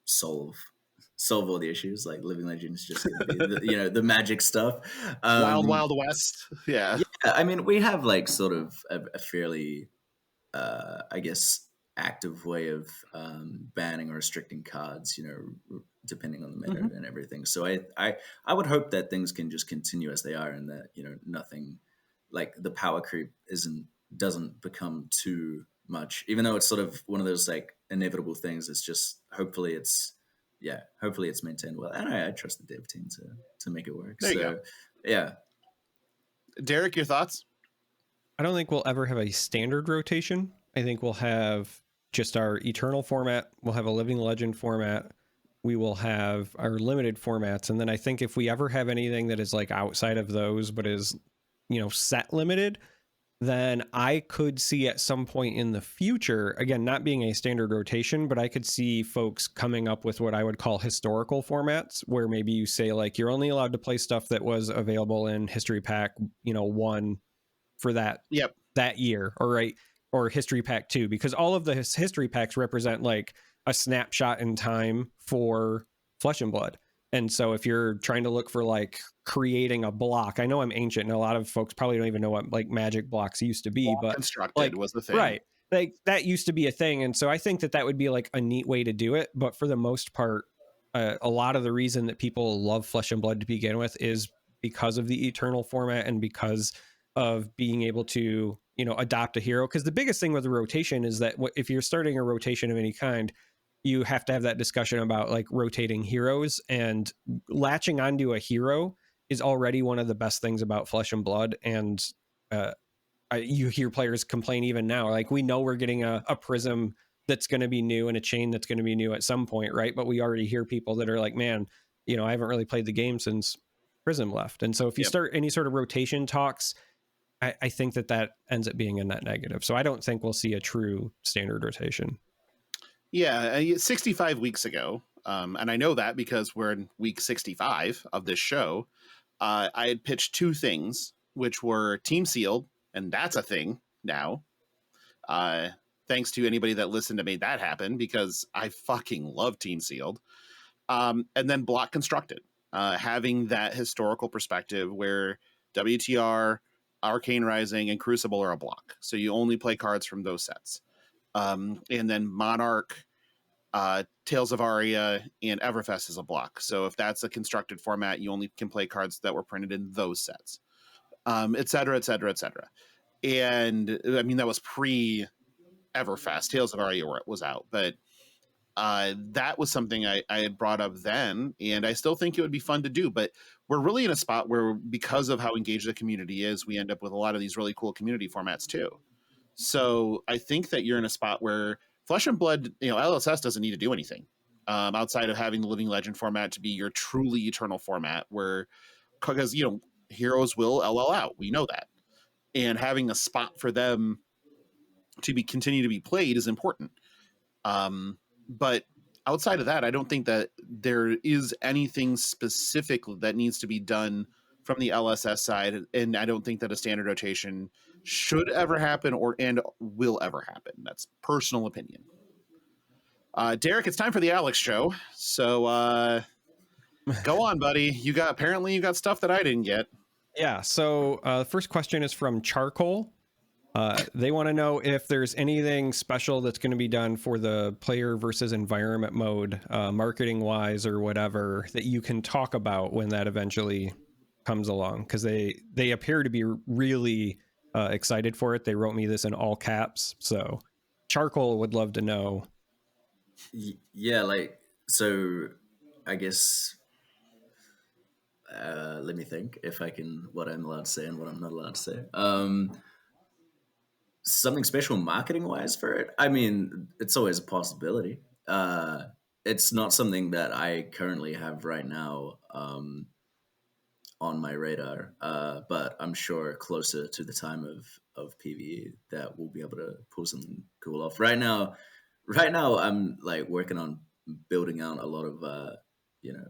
solve all the issues. Like Living Legend is just going to be the magic stuff. Wild West. Yeah. I mean, we have sort of a fairly, I guess, active way of banning or restricting cards, depending on the meta and everything. So I would hope that things can just continue as they are, and that nothing the power creep doesn't become too much, even though it's sort of one of those inevitable things. It's just hopefully it's maintained well, and I trust the dev team to make it work. There you go. Yeah. Derek, your thoughts? I don't think we'll ever have a standard rotation. I think we'll have just our Eternal format. We'll have a Living Legend format. We will have our limited formats. And then I think if we ever have anything that is outside of those, but is, set limited, then I could see at some point in the future, again, not being a standard rotation, but I could see folks coming up with what I would call historical formats, where maybe you say you're only allowed to play stuff that was available in History Pack, 1 for that year, or History Pack 2, because all of the history packs represent a snapshot in time for Flesh and Blood. And so if you're trying to look for creating a block, I know I'm ancient and a lot of folks probably don't even know what magic blocks used to be, but constructed was the thing, right? That used to be a thing. And so I think that would be a neat way to do it. But for the most part, a lot of the reason that people love Flesh and Blood to begin with is because of the Eternal format and because of being able to, adopt a hero. Because the biggest thing with the rotation is that if you're starting a rotation of any kind, you have to have that discussion about rotating heroes, and latching onto a hero is already one of the best things about Flesh and Blood. And you hear players complain even now, we know we're getting a prism that's going to be new and a chain that's going to be new at some point, right? But we already hear people that are man, I haven't really played the game since Prism left. And so if you start any sort of rotation talks, I think that ends up being a net negative. So I don't think we'll see a true standard rotation. Yeah, 65 weeks ago, and I know that because we're in week 65 of this show, I had pitched 2 things, which were Team Sealed, and that's a thing now. Thanks to anybody that listened to make that happen, because I fucking love Team Sealed. And then Block Constructed, having that historical perspective where WTR Arcane Rising, and Crucible are a block. So you only play cards from those sets. And then Monarch, Tales of Aria, and Everfest is a block. So if that's a constructed format, you only can play cards that were printed in those sets, et cetera, et cetera, et cetera. And I mean, that was pre Everfest. Tales of Aria was out, but that was something I had brought up then, and I still think it would be fun to do. But we're really in a spot where, because of how engaged the community is, we end up with a lot of these really cool community formats too. So I think that you're in a spot where Flesh and Blood, LSS doesn't need to do anything outside of having the Living Legend format to be your truly eternal format, where, because heroes will LL out, we know that, and having a spot for them to continue to be played is important. But outside of that, I don't think that there is anything specific that needs to be done from the LSS side, and I don't think that a standard rotation should ever happen and will ever happen. That's personal opinion. Derek, it's time for the Alex show. So go on, buddy. Apparently you got stuff that I didn't get. Yeah. So the first question is from Charcoal. They want to know if there's anything special that's going to be done for the player versus environment mode, marketing wise or whatever, that you can talk about when that eventually comes along, because they appear to be really excited for it. They wrote me this in all caps. So Charcoal would love to know. Yeah, so I guess let me think if I can, what I'm allowed to say and what I'm not allowed to say. Something special marketing wise for it, I mean, it's always a possibility. It's not something that I currently have right now on my radar, but I'm sure closer to the time of PvE that we'll be able to pull something cool off. Right now I'm working on building out a lot of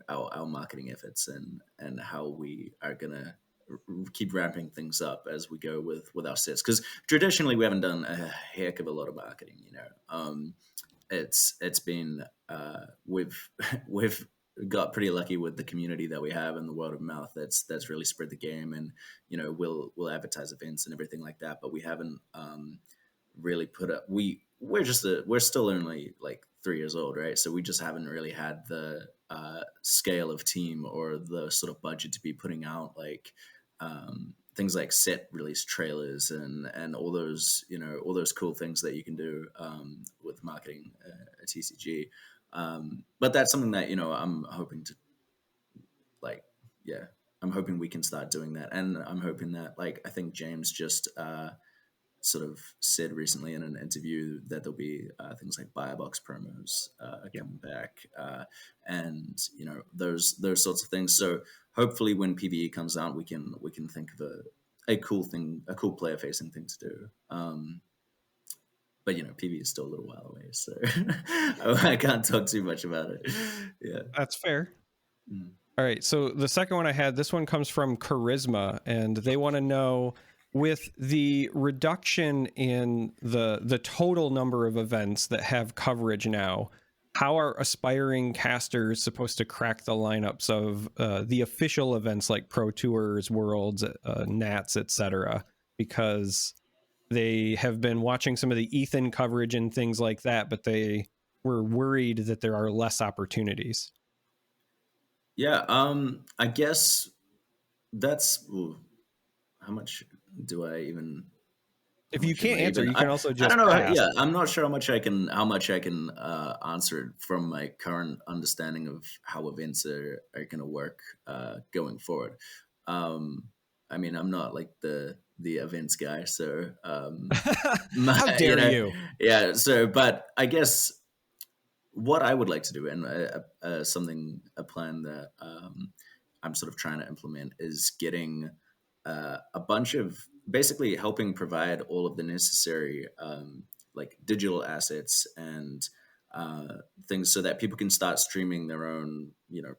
our marketing efforts and how we are gonna keep ramping things up as we go with our sets, because traditionally we haven't done a heck of a lot of marketing. It's been we've got pretty lucky with the community that we have and the word of mouth that's really spread the game, and we'll advertise events and everything like that, but we haven't really put up we're still only 3 years old, right? So we just haven't really had the scale of team or the sort of budget to be putting out things like set release trailers and all those cool things that you can do with marketing a TCG. But that's something that I'm hoping to I'm hoping we can start doing that, and I'm hoping that I think James just sort of said recently in an interview that there'll be things like buy a box promos coming back, and those sorts of things. So hopefully when PvE comes out, we can think of a cool player facing thing to do. But PvE is still a little while away, so I can't talk too much about it. Yeah, That's fair. All right, so the second one I had, this one comes from Charisma, and they want to know, with the reduction in the total number of events that have coverage now, how are aspiring casters supposed to crack the lineups of the official events like Pro Tours, Worlds, Nats, etc.? Because they have been watching some of the Ethan coverage and things like that, but they were worried that there are less opportunities. Yeah, I guess that's how much do I even? If you can't answer, you can also just I don't know. ask. Yeah, I'm not sure how much I can answer it from my current understanding of how events are going to work going forward. I mean, I'm not the events guy, so how dare you? Yeah. So, but I guess what I would like to do, and a plan that I'm sort of trying to implement, is getting a bunch of, basically helping provide all of the necessary digital assets and things so that people can start streaming their own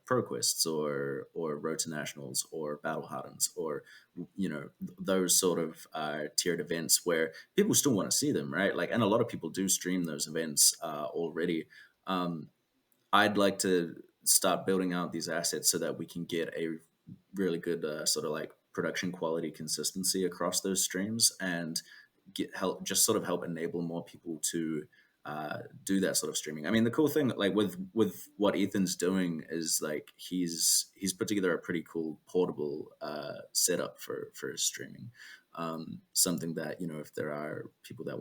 ProQuests or Road to Nationals or Battle Hardens or those sort of tiered events where people still want to see them, right? And a lot of people do stream those events already. I'd like to start building out these assets so that we can get a really good sort of production quality consistency across those streams and help enable more people to do that sort of streaming. I mean, the cool thing, like with what Ethan's doing, is like he's put together a pretty cool portable setup for streaming. Something that, if there are people that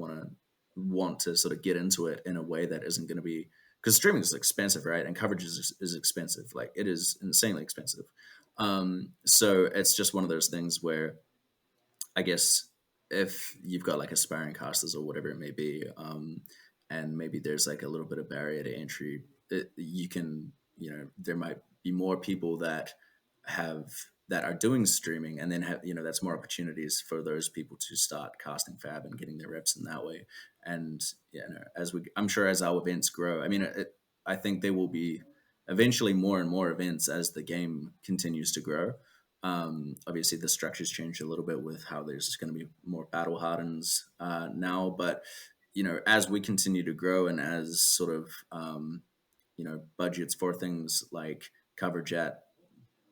want to sort of get into it in a way that isn't going to be, because streaming is expensive, right? And coverage is expensive. Like, it is insanely expensive. So it's just one of those things where, I guess, if you've got like aspiring casters or whatever it may be, and maybe there's like a little bit of barrier to entry, you can, there might be more people that are doing streaming, and then that's more opportunities for those people to start casting fab and getting their reps in that way. And I'm sure as our events grow, I mean, I think there will be eventually more and more events as the game continues to grow. Obviously the structure's changed a little bit with how there's going to be more battle hardens now, but as we continue to grow, and as sort of budgets for things like coverage at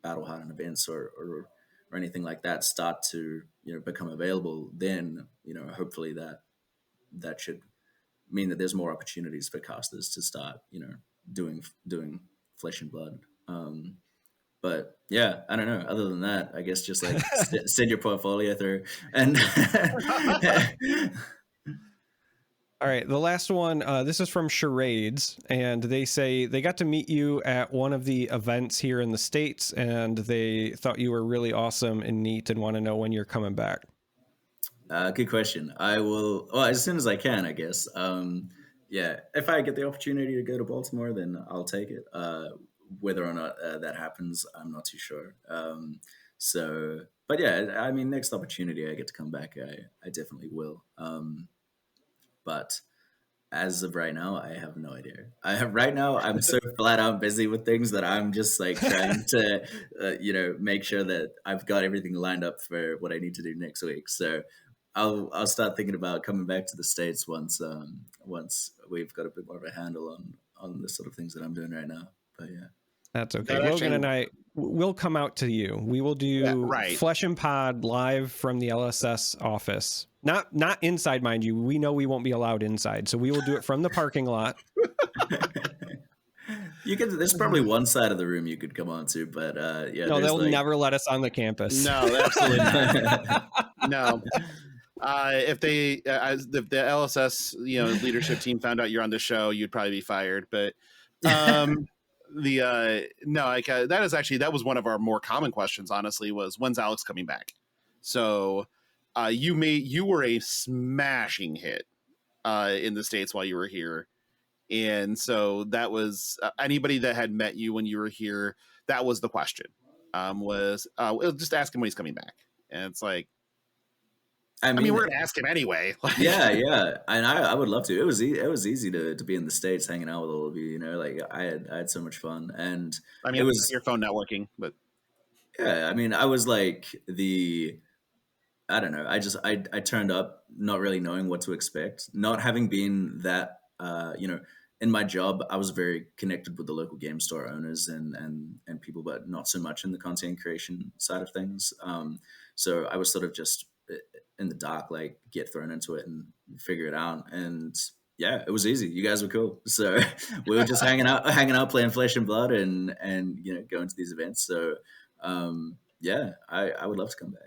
battle hardened events or anything like that start to become available, then hopefully that should mean that there's more opportunities for casters to start doing flesh and blood. But yeah, I don't know. Other than that, I guess just like send your portfolio through. And all right, the last one, this is from Charades, and they say they got to meet you at one of the events here in the States, and they thought you were really awesome and neat and want to know when you're coming back. Good question. I will, well, as soon as I can, I guess. Yeah, if I get the opportunity to go to Baltimore, then I'll take it. Whether or not that happens, I'm not too sure. But yeah, I mean, next opportunity I get to come back, I definitely will. But as of right now, I have no idea. Right now, I'm so flat out busy with things that I'm just like trying to, make sure that I've got everything lined up for what I need to do next week. So I'll start thinking about coming back to the States once we've got a bit more of a handle on the sort of things that I'm doing right now. But yeah. That's okay. Logan and I will come out to you. We will do Flesh and Pod live from the LSS office. Not inside, mind you. We know we won't be allowed inside, so we will do it from the parking lot. There's probably one side of the room you could come on to, but yeah. No, they'll never let us on the campus. No, absolutely not. No. If the LSS leadership team found out you're on the show, you'd probably be fired. But that was one of our more common questions, honestly, was when's Alex coming back? So you were a smashing hit in the States while you were here, and so that was anybody that had met you when you were here, that was the question, was just ask him when he's coming back. And it's like, I mean we're gonna ask him anyway. yeah, and I would love to. It was easy to be in the States hanging out with all of you. Like I had so much fun, and I mean it was your phone networking, but yeah, I mean I was like I don't know. I turned up not really knowing what to expect, not having been that in my job I was very connected with the local game store owners and people, but not so much in the content creation side of things. So I was sort of just in the dark, like get thrown into it and figure it out. And yeah, it was easy. You guys were cool. So we were just hanging out, playing Flesh and Blood and going to these events. So yeah, I would love to come back.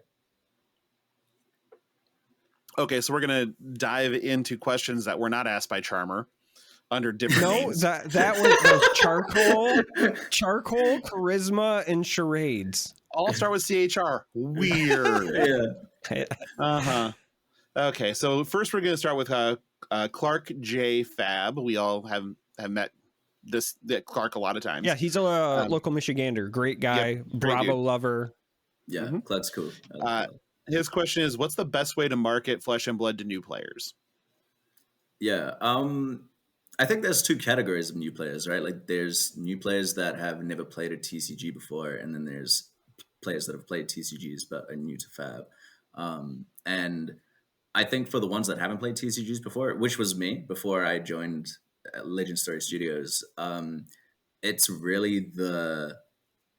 Okay, so we're gonna dive into questions that were not asked by Charmer under different names. that was charcoal, charisma, and charades. All start with CHR. Weird. Yeah. Okay, so first we're gonna start with Clark J. Fab. We all have met Clark a lot of times. Yeah, he's a local Michigander. Great guy. Yep, Bravo lover. Yeah, Clark's cool. His question is, what's the best way to market Flesh and Blood to new players? Yeah, I think there's two categories of new players, right? Like there's new players that have never played a TCG before, and then there's players that have played TCGs but are new to Fab. And I think for the ones that haven't played TCGs before, which was me before I joined Legend Story Studios, it's really the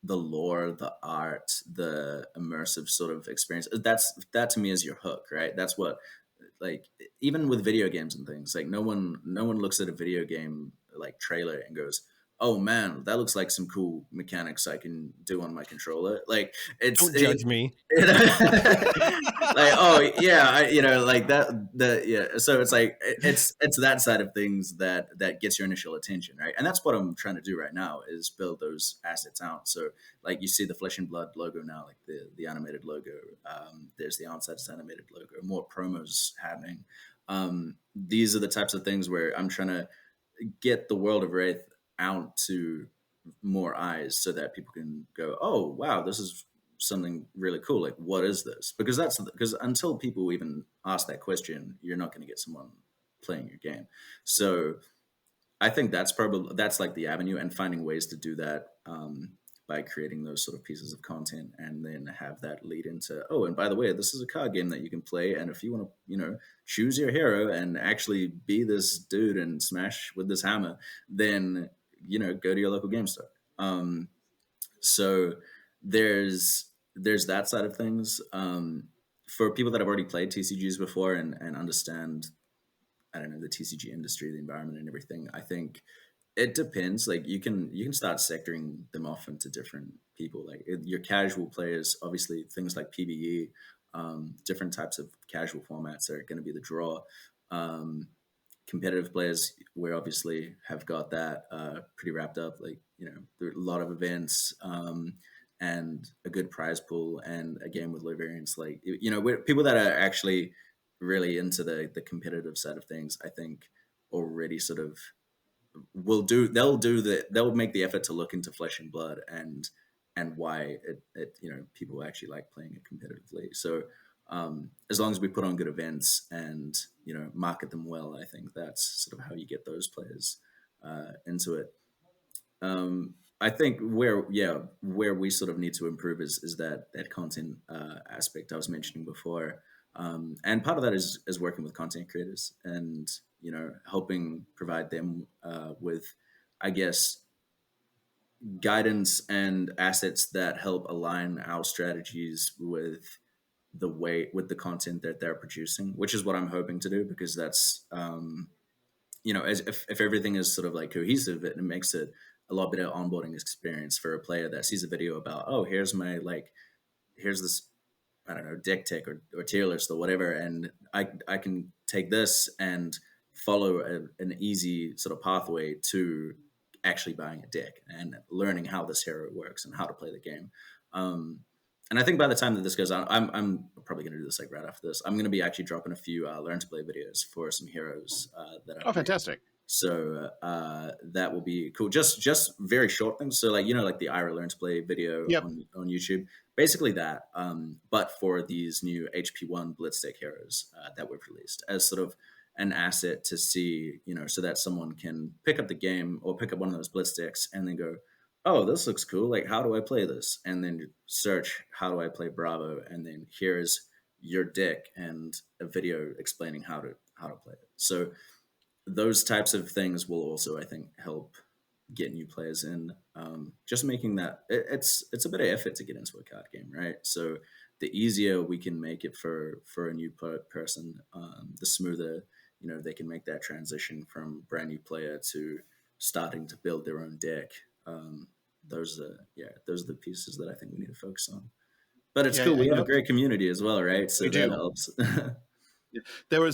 the lore, the art, the immersive sort of experience. That to me is your hook, right? That's what, like, even with video games and things, like no one looks at a video game like trailer and goes, oh man, that looks like some cool mechanics I can do on my controller. Like Don't judge me. like, oh yeah, like that yeah. So it's like it's that side of things that gets your initial attention, right? And that's what I'm trying to do right now, is build those assets out. So like you see the Flesh and Blood logo now, like the animated logo. There's the Outsiders animated logo. More promos happening. These are the types of things where I'm trying to get the world of Wraith out to more eyes, so that people can go, oh wow, this is something really cool. Like, what is this? Because until people even ask that question, you're not going to get someone playing your game. So I think that's like the avenue, and finding ways to do that, by creating those sort of pieces of content, and then have that lead into, oh, and by the way, this is a card game that you can play, and if you want to, choose your hero and actually be this dude and smash with this hammer, then go to your local game store. So there's that side of things. For people that have already played TCGs before and understand, I don't know, the TCG industry, the environment, and everything, I think it depends. Like you can start sectoring them off into different people. Like your casual players, obviously things like PBE, different types of casual formats are going to be the draw. Competitive players, we obviously have got that pretty wrapped up. Like there are a lot of events, and a good prize pool, and a game with low variance. Like we're people that are actually really into the competitive side of things, I think already sort of they'll make the effort to look into Flesh and Blood, and why it people actually like playing it competitively. So as long as we put on good events and market them well, I think that's sort of how you get those players into it. I think where we sort of need to improve is that content aspect I was mentioning before, and part of that is working with content creators, and helping provide them with, I guess, guidance and assets that help align our strategies with the content that they're producing, which is what I'm hoping to do, because that's as if everything is sort of like cohesive, it makes it a lot better onboarding experience for a player that sees a video about, oh, here's this, I don't know, deck tech or tier list or whatever, and I can take this and follow an easy sort of pathway to actually buying a deck and learning how this hero works and how to play the game. And I think by the time that this goes on, I'm probably going to do this like right after this. I'm going to be actually dropping a few learn to play videos for some heroes that I've Oh, fantastic. So that will be cool. Just very short things. So like the Ira Learn to Play video Yep. on YouTube. Basically that, but for these new HP1 Blitz deck heroes that we've released as sort of an asset to see, so that someone can pick up the game or pick up one of those Blitz decks and then go, oh, this looks cool. Like, how do I play this? And then search, how do I play Bravo? And then here's your deck and a video explaining how to play it. So those types of things will also, I think, help get new players in. Just making that it's a bit of effort to get into a card game, right? So the easier we can make it for a new person, the smoother they can make that transition from brand new player to starting to build their own deck. Those are the pieces that I think we need to focus on. But it's cool. We have a great community as well, right? So that helps.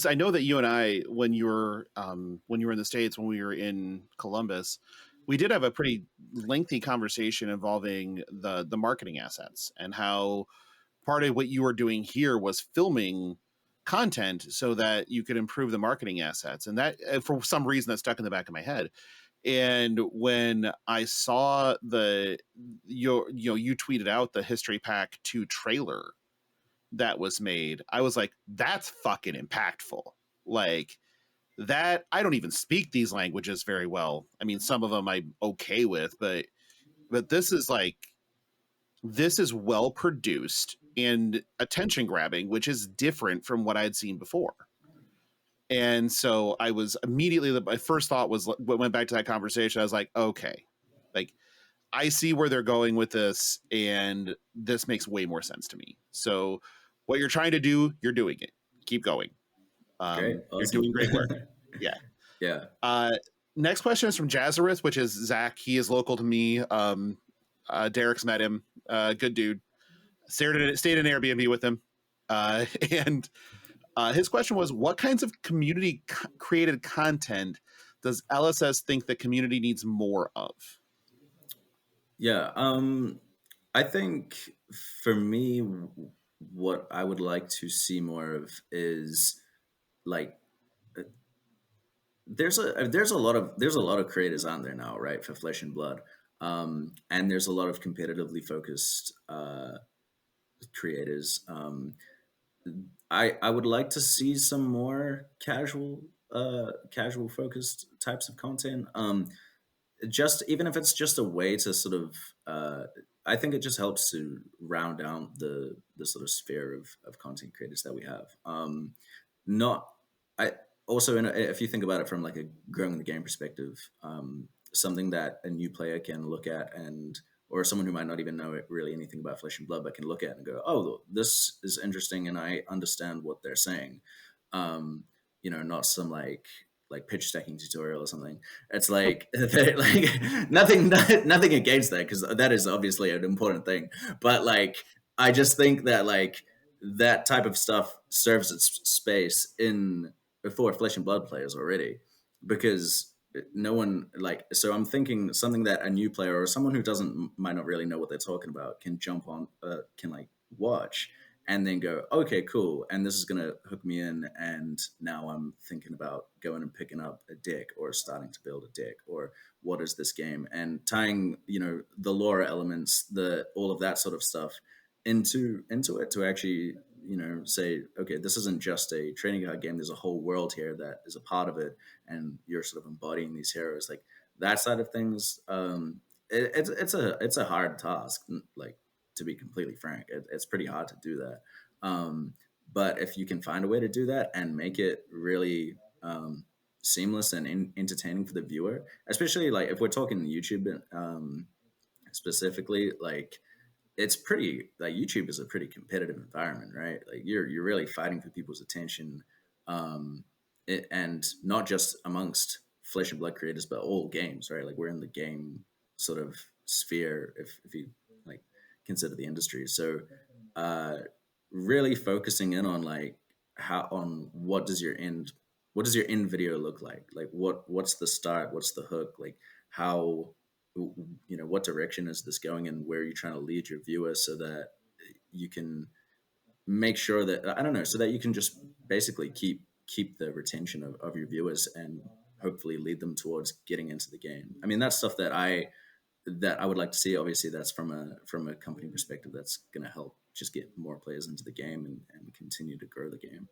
I know that you and I, when you were in the States, when we were in Columbus, we did have a pretty lengthy conversation involving the marketing assets, and how part of what you were doing here was filming content so that you could improve the marketing assets. And that, for some reason, that stuck in the back of my head. And when I saw you tweeted out the History Pack 2 trailer that was made, I was like, that's fucking impactful. Like, that, I don't even speak these languages very well. I mean, some of them I'm okay with, but this is well produced and attention grabbing, which is different from what I had seen before. And so I was immediately, my first thought was, went back to that conversation. I was like, okay, like, I see where they're going with this, and this makes way more sense to me. So what you're trying to do, you're doing it. Keep going. Great. You're Awesome. doing great work. Yeah. Yeah. Next question is from Jazareth, which is Zach. He is local to me. Derek's met him. Good dude. Stayed in an Airbnb with him. And his question was, what kinds of community created content does LSS think the community needs more of? Yeah. I think for me, what I would like to see more of is like there's a lot of creators on there now, right, for Flesh and Blood, and there's a lot of competitively focused creators. I would like to see some more casual focused types of content. Just even if it's just a way to sort of I think it just helps to round out the sort of sphere of content creators that we have. Not I also if you think about it from like a growing the game perspective, something that a new player can look at and or someone who might not even know really anything about Flesh and Blood but can look at it and go, oh, this is interesting and I understand what they're saying. Not some like pitch stacking tutorial or something. It's like nothing against that because that is obviously an important thing. But like I just think that like that type of stuff serves its space in for Flesh and Blood players already because no one like so I'm thinking something that a new player or someone who might not really know what they're talking about can jump on can like watch and then go, okay, cool. And this is going to hook me in. And now I'm thinking about going and picking up a deck or starting to build a deck or what is this game and tying, the lore elements, all of that sort of stuff into it to actually, say, okay, this isn't just a trading card game. There's a whole world here that is a part of it. And you're sort of embodying these heroes like that side of things. It's a hard task. Like, to be completely frank, it's pretty hard to do that. But if you can find a way to do that and make it really seamless and entertaining for the viewer, especially like if we're talking YouTube specifically, like it's pretty like YouTube is a pretty competitive environment, right? Like you're really fighting for people's attention, and not just amongst Flesh and Blood creators, but all games, right? Like we're in the game sort of sphere if you like consider the industry. So really focusing in on like what does your end video look like? Like what's the start? What's the hook? Like how what direction is this going and where are you trying to lead your viewer so that you can make sure that I don't know, so that you can just basically keep the retention of your viewers and hopefully lead them towards getting into the game. I mean, that's stuff that I would like to see. Obviously, that's from a company perspective. That's going to help just get more players into the game and continue to grow the game.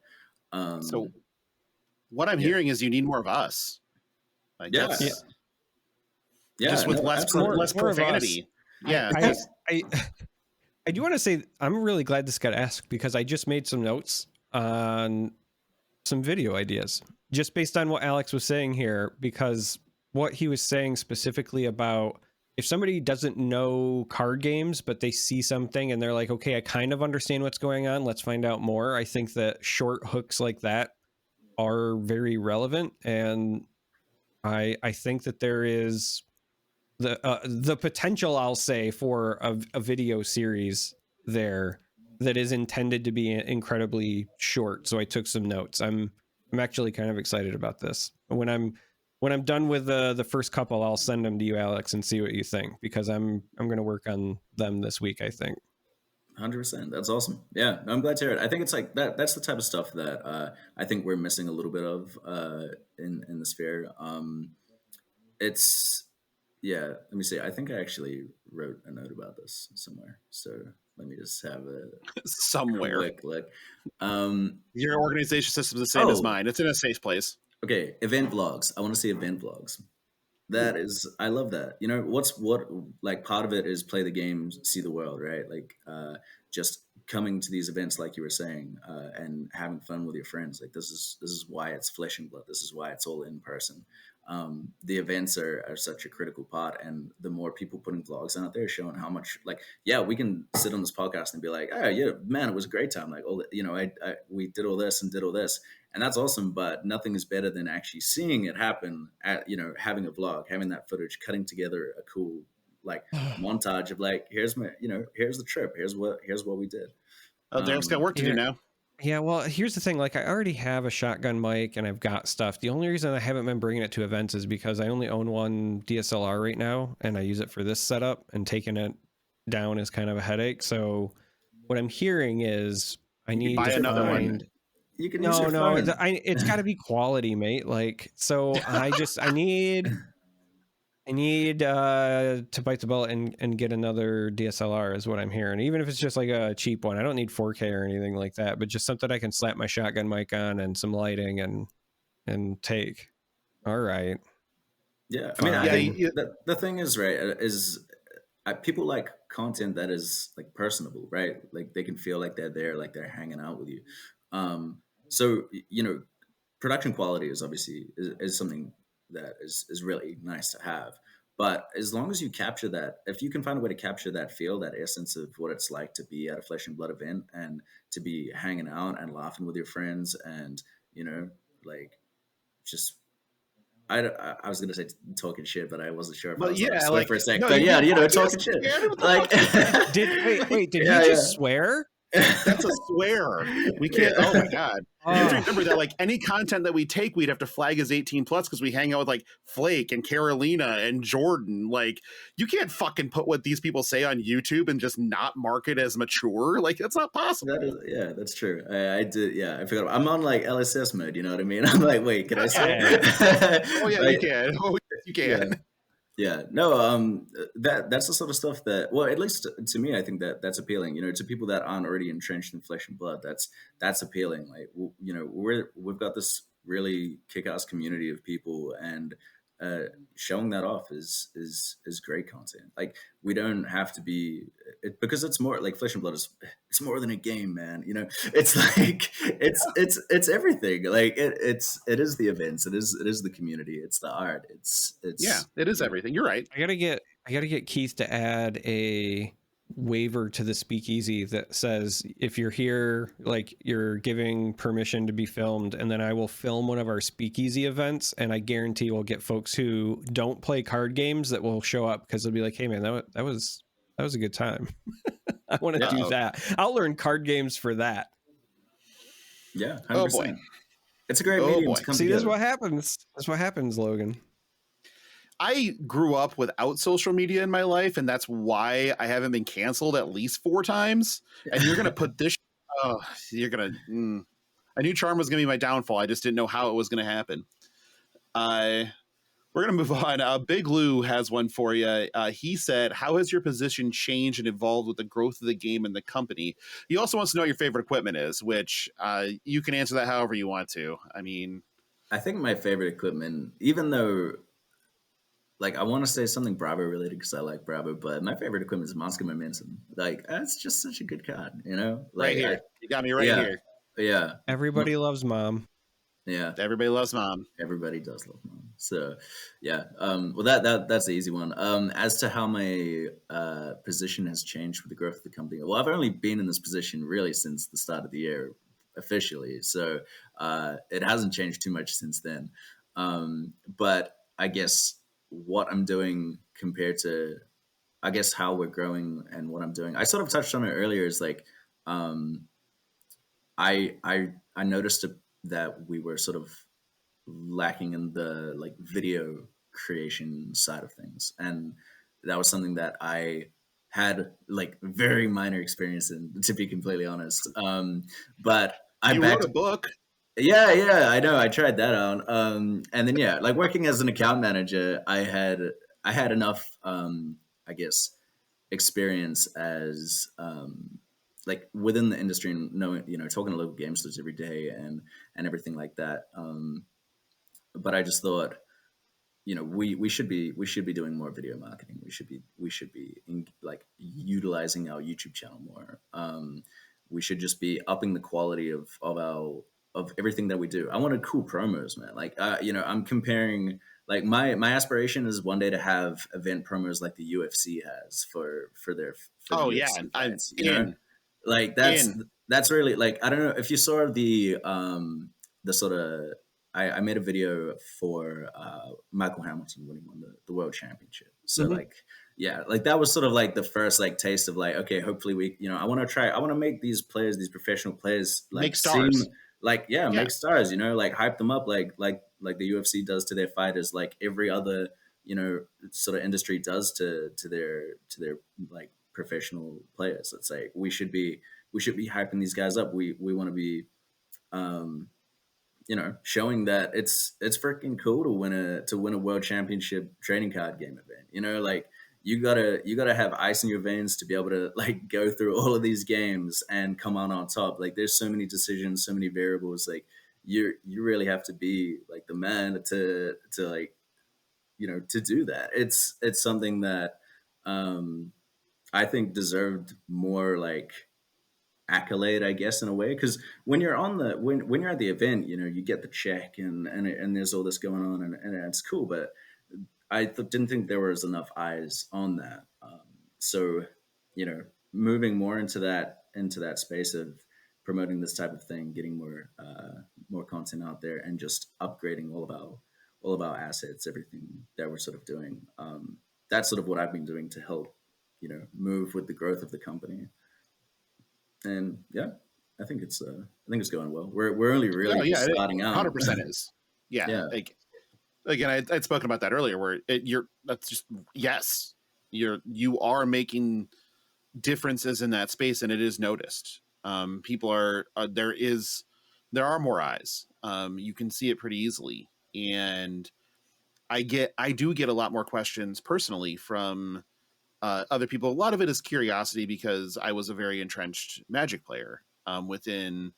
So, what I'm hearing is you need more of us. Like just with less profanity. Yeah, I do want to say I'm really glad this got asked because I just made some notes on some video ideas just based on what Alex was saying here, because what he was saying specifically about if somebody doesn't know card games, but they see something and they're like, okay, I kind of understand what's going on. Let's find out more. I think that short hooks like that are very relevant. And I think that there is the potential, I'll say, for a video series there that is intended to be incredibly short. So I took some notes. I'm actually kind of excited about this. When I'm done with the first couple, I'll send them to you, Alex, and see what you think, because I'm going to work on them this week, I think. 100%. That's awesome. Yeah, I'm glad to hear it. I think it's like that. That's the type of stuff that I think we're missing a little bit of in the sphere. It's let me see. I think I actually wrote a note about this somewhere. So let me just have a somewhere. quick look. Your organization system is the same as mine. It's in a safe place. Okay, event vlogs. I want to see event vlogs. That is, I love that. What like part of it is play the game, see the world, right? Like just coming to these events, like you were saying, and having fun with your friends. Like this is why it's Flesh and Blood. This is why it's all in person. the events are such a critical part, and the more people putting vlogs out there showing how much, like, yeah, we can sit on this podcast and be like, oh yeah, man, it was a great time, like, all we did all this and did all this, and that's awesome, but nothing is better than actually seeing it happen, at having a vlog, having that footage, cutting together a cool like montage of like, here's the trip, here's what we did. Oh, Derek's got work to do now. Yeah, well, here's the thing. Like, I already have a shotgun mic and I've got stuff. The only reason I haven't been bringing it to events is because I only own one DSLR right now, and I use it for this setup, and taking it down is kind of a headache. So what I'm hearing is I need buy to another one. find... You can use your phone. It's got to be quality, mate. Like, so I need to bite the bullet and get another DSLR is what I'm hearing. Even if it's just like a cheap one. I don't need 4K or anything like that, but just something I can slap my shotgun mic on and some lighting and take. All right. Yeah. I mean, I think the thing is, right, is people like content that is like personable, right? Like they can feel like they're there, like they're hanging out with you. So, production quality is obviously is something that is really nice to have. But as long as you capture that, if you can find a way to capture that feel, that essence of what it's like to be at a Flesh and Blood event and to be hanging out and laughing with your friends and, like just, I was going to say talking shit, but I wasn't sure if I was like, for a second. No, but yeah, talking shit. Like, did he just swear? That's a swear. We can't. Oh my god! You have to remember that, like, any content that we take, we'd have to flag as 18 plus because we hang out with like Flake and Carolina and Jordan. Like, you can't fucking put what these people say on YouTube and just not mark it as mature. Like, that's not possible. That's true. I did. Yeah, I forgot. I'm on like LSS mode. You know what I mean? I'm like, wait, can I say? Oh yeah, you can. Oh, you can. Yeah, no, that's the sort of stuff that, well, at least to me, I think that's appealing. To people that aren't already entrenched in Flesh and Blood, that's appealing. Like, we've got this really kick-ass community of people, and showing that off is great content. Like, we don't have to be because it's more like Flesh and Blood it's more than a game, man. It's like it's everything. Like it is the events, it is the community, it's the art, it's yeah, it is everything. You're right. I gotta get Keith to add a waiver to the speakeasy that says if you're here, like, you're giving permission to be filmed, and then I will film one of our speakeasy events, and I guarantee we'll get folks who don't play card games that will show up because they'll be like, hey man, that was a good time. I want to do that. I'll learn card games for that. Yeah, 100%. Oh boy, it's a great medium to come together. That's what happens. That's what happens, Logan. I grew up without social media in my life, and that's why I haven't been canceled at least 4 times. And you're going to put this... Oh, you're going to... I knew Charm was going to be my downfall. I just didn't know how it was going to happen. We're going to move on. Big Lou has one for you. He said, how has your position changed and evolved with the growth of the game and the company? He also wants to know what your favorite equipment is, which you can answer that however you want to. I mean... I think my favorite equipment, even though... Like, I want to say something Bravo related because I like Bravo, but my favorite equipment is Monster Momentum. Like, that's just such a good card, Like, right here. You got me right here. Yeah. Everybody loves Mom. Yeah. Everybody loves Mom. Everybody does love Mom. So, yeah. Well, that's the easy one. As to how my position has changed with the growth of the company, well, I've only been in this position really since the start of the year officially. So, it hasn't changed too much since then. But I guess what I'm doing compared to, I guess, how we're growing and what I'm doing. I sort of touched on it earlier. Is like, I noticed that we were sort of lacking in the like video creation side of things, and that was something that I had like very minor experience in, to be completely honest. But I wrote a book. Yeah, I know. I tried that out. And then, yeah, like working as an account manager, I had enough, I guess, experience as like within the industry and knowing, talking to local game stores every day and everything like that. But I just thought, we should be doing more video marketing. We should be like utilizing our YouTube channel more. We should just be upping the quality of everything that we do. I wanted cool promos, man. Like, I'm comparing like my aspiration is one day to have event promos like the UFC has for the Oh yeah, UFC I'm fights. Like in. that's really like, I don't know if you saw the sort of, I made a video for Michael Hamilton when he won the world championship. So Mhm. like, yeah, like that was sort of like the first like taste of like, okay, hopefully I want to make these players, these professional players, Make like seem stars. like, yeah, Yeah. make stars, like hype them up, like the UFC does to their fighters, like every other sort of industry does to their like professional players. It's like we should be hyping these guys up. We want to be um showing that it's freaking cool to win a world championship trading card game event. Like you gotta have ice in your veins to be able to like go through all of these games and come out on top. Like there's so many decisions, so many variables. Like you really have to be like the man to like to do that. It's something that um I think deserved more like accolade, I guess, in a way, because when you're on the when you're at the event, you get the check and there's all this going on, and it's cool. But didn't think there was enough eyes on that. So moving more into that space of promoting this type of thing, getting more content out there, and just upgrading all of our assets, everything that we're sort of doing. That's sort of what I've been doing to help move with the growth of the company. And yeah, I think it's going well. We're only Oh really yeah, just it starting out. 100% is. Yeah, Yeah, like again, I'd spoken about that earlier, where that's just yes, you are making differences in that space, and it is noticed. People are there are more eyes. You can see it pretty easily, and I do get a lot more questions personally from other people. A lot of it is curiosity because I was a very entrenched Magic player within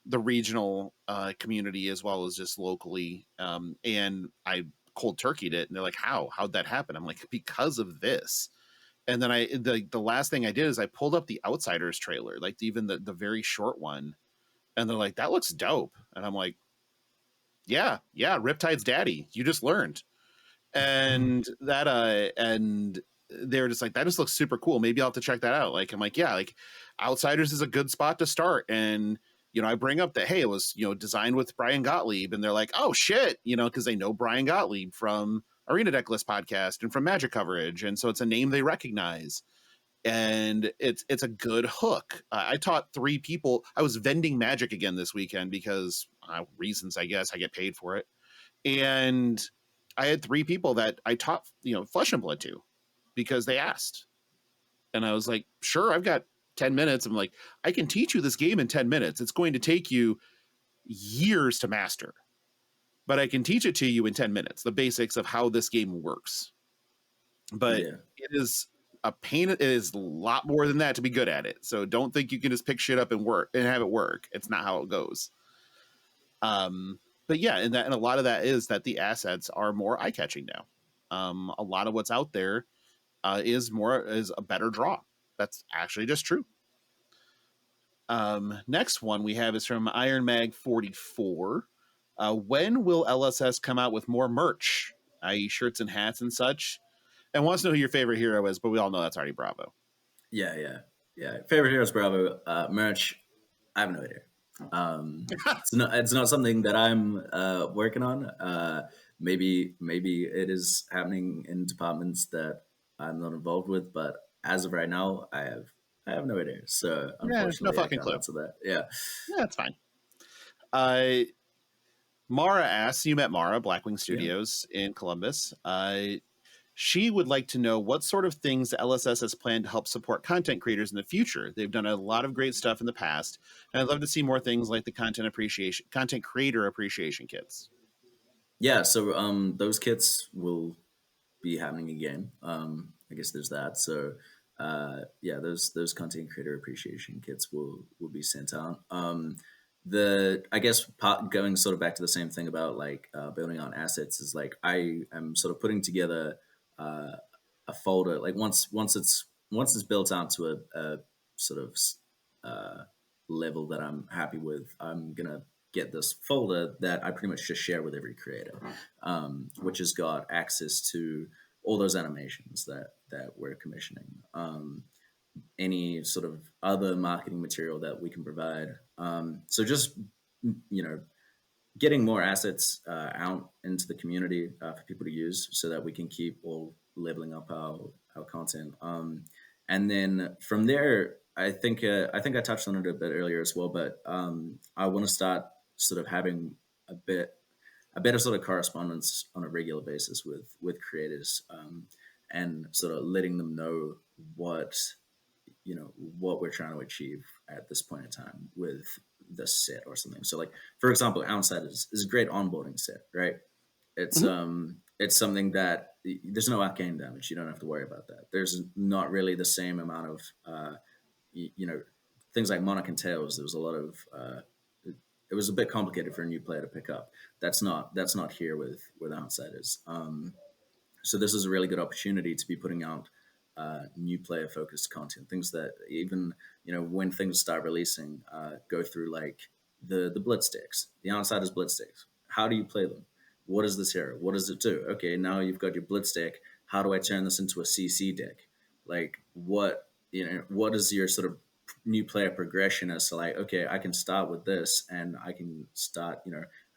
the regional community as well as just locally. And I cold turkeyed it, and they're like, how'd that happen? I'm like, because of this. And then the last thing I did is I pulled up the Outsiders trailer, like even the very short one. And they're like, that looks dope. And I'm like, yeah, Riptide's daddy. You just learned. And they were just like, that just looks super cool. Maybe I'll have to check that out. Like, I'm like, yeah, like Outsiders is a good spot to start. And I bring up that, hey, it was designed with Brian Gottlieb, and they're like, oh shit, because they know Brian Gottlieb from Arena Deck List podcast and from Magic coverage, and so it's a name they recognize. And it's a good hook. I taught 3 people. I was vending Magic again this weekend because reasons, I guess. I get paid for it, and I had 3 people that I taught, Flesh and Blood to, because they asked. And I was like, sure, I've got 10 minutes. I'm like, I can teach you this game in 10 minutes. It's going to take you years to master, but I can teach it to you in 10 minutes, the basics of how this game works. But yeah, it is a pain. It is a lot more than that to be good at it. So don't think you can just pick shit up and have it work. It's not how it goes. But yeah, and a lot of that is that the assets are more eye catching now. A lot of what's out there is a better draw. That's actually just true. Next one we have is from Iron Mag 44. When will LSS come out with more merch, i.e., shirts and hats and such? And wants to know who your favorite hero is, but we all know that's already Bravo. yeah. Favorite Heroes Bravo merch. I have no idea. It's not something that I'm working on. Maybe it is happening in departments that I'm not involved with, but as of right now, I have no idea. So Yeah, no unfortunately, I fucking can't clue. answer that. Yeah. Yeah, that's fine. Mara asks, you met Mara, Blackwing Yeah. Studios in Columbus. She would like to know what sort of things LSS has planned to help support content creators in the future. They've done a lot of great stuff in the past, and I'd love to see more things like the content creator appreciation kits. Yeah. So those kits will be happening again. I guess there's that. So yeah, those content creator appreciation kits will be sent out. The I guess going sort of back to the same thing about like building on assets is like I am sort of putting together uh, a folder. Like once it's built out to a sort of uh, level that I'm happy with, I'm gonna get this folder that I pretty much just share with every creator, which has got access to all those animations that we're commissioning, any sort of other marketing material that we can provide. So just getting more assets out into the community for people to use, so that we can keep all leveling up our content. And then from there, I think I touched on it a bit earlier as well, but I want to start sort of having a better sort of correspondence on a regular basis with creators, and sort of letting them know what what we're trying to achieve at this point in time with the set or something. So, like, for example, Outside is a great onboarding set, right? It's something that there's no arcane damage. You don't have to worry about that. There's not really the same amount of things like Monarch and Tails. There was a lot of it was a bit complicated for a new player to pick up. That's not here with Outsiders. So this is a really good opportunity to be putting out new player focused content, things that even when things start releasing, go through like the blitz decks, the Outsiders blitz decks. How do you play them? What is this hero? What does it do? Okay, now you've got your blitz deck. How do I turn this into a CC deck? Like, what is your sort of new player progression as to, like, okay, I can start with this, and I can start,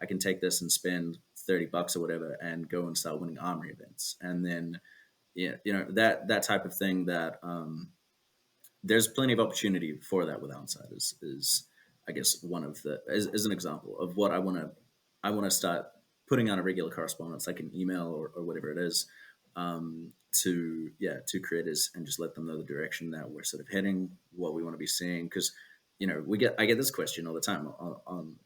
I can take this and spend $30 or whatever and go and start winning armory events. And then that type of thing, that there's plenty of opportunity for that with Outsiders is I guess one of the is an example of what I want to start putting on a regular correspondence, like an email or whatever it is, to creators, and just let them know the direction that we're sort of heading, what we want to be seeing. Because I get this question all the time on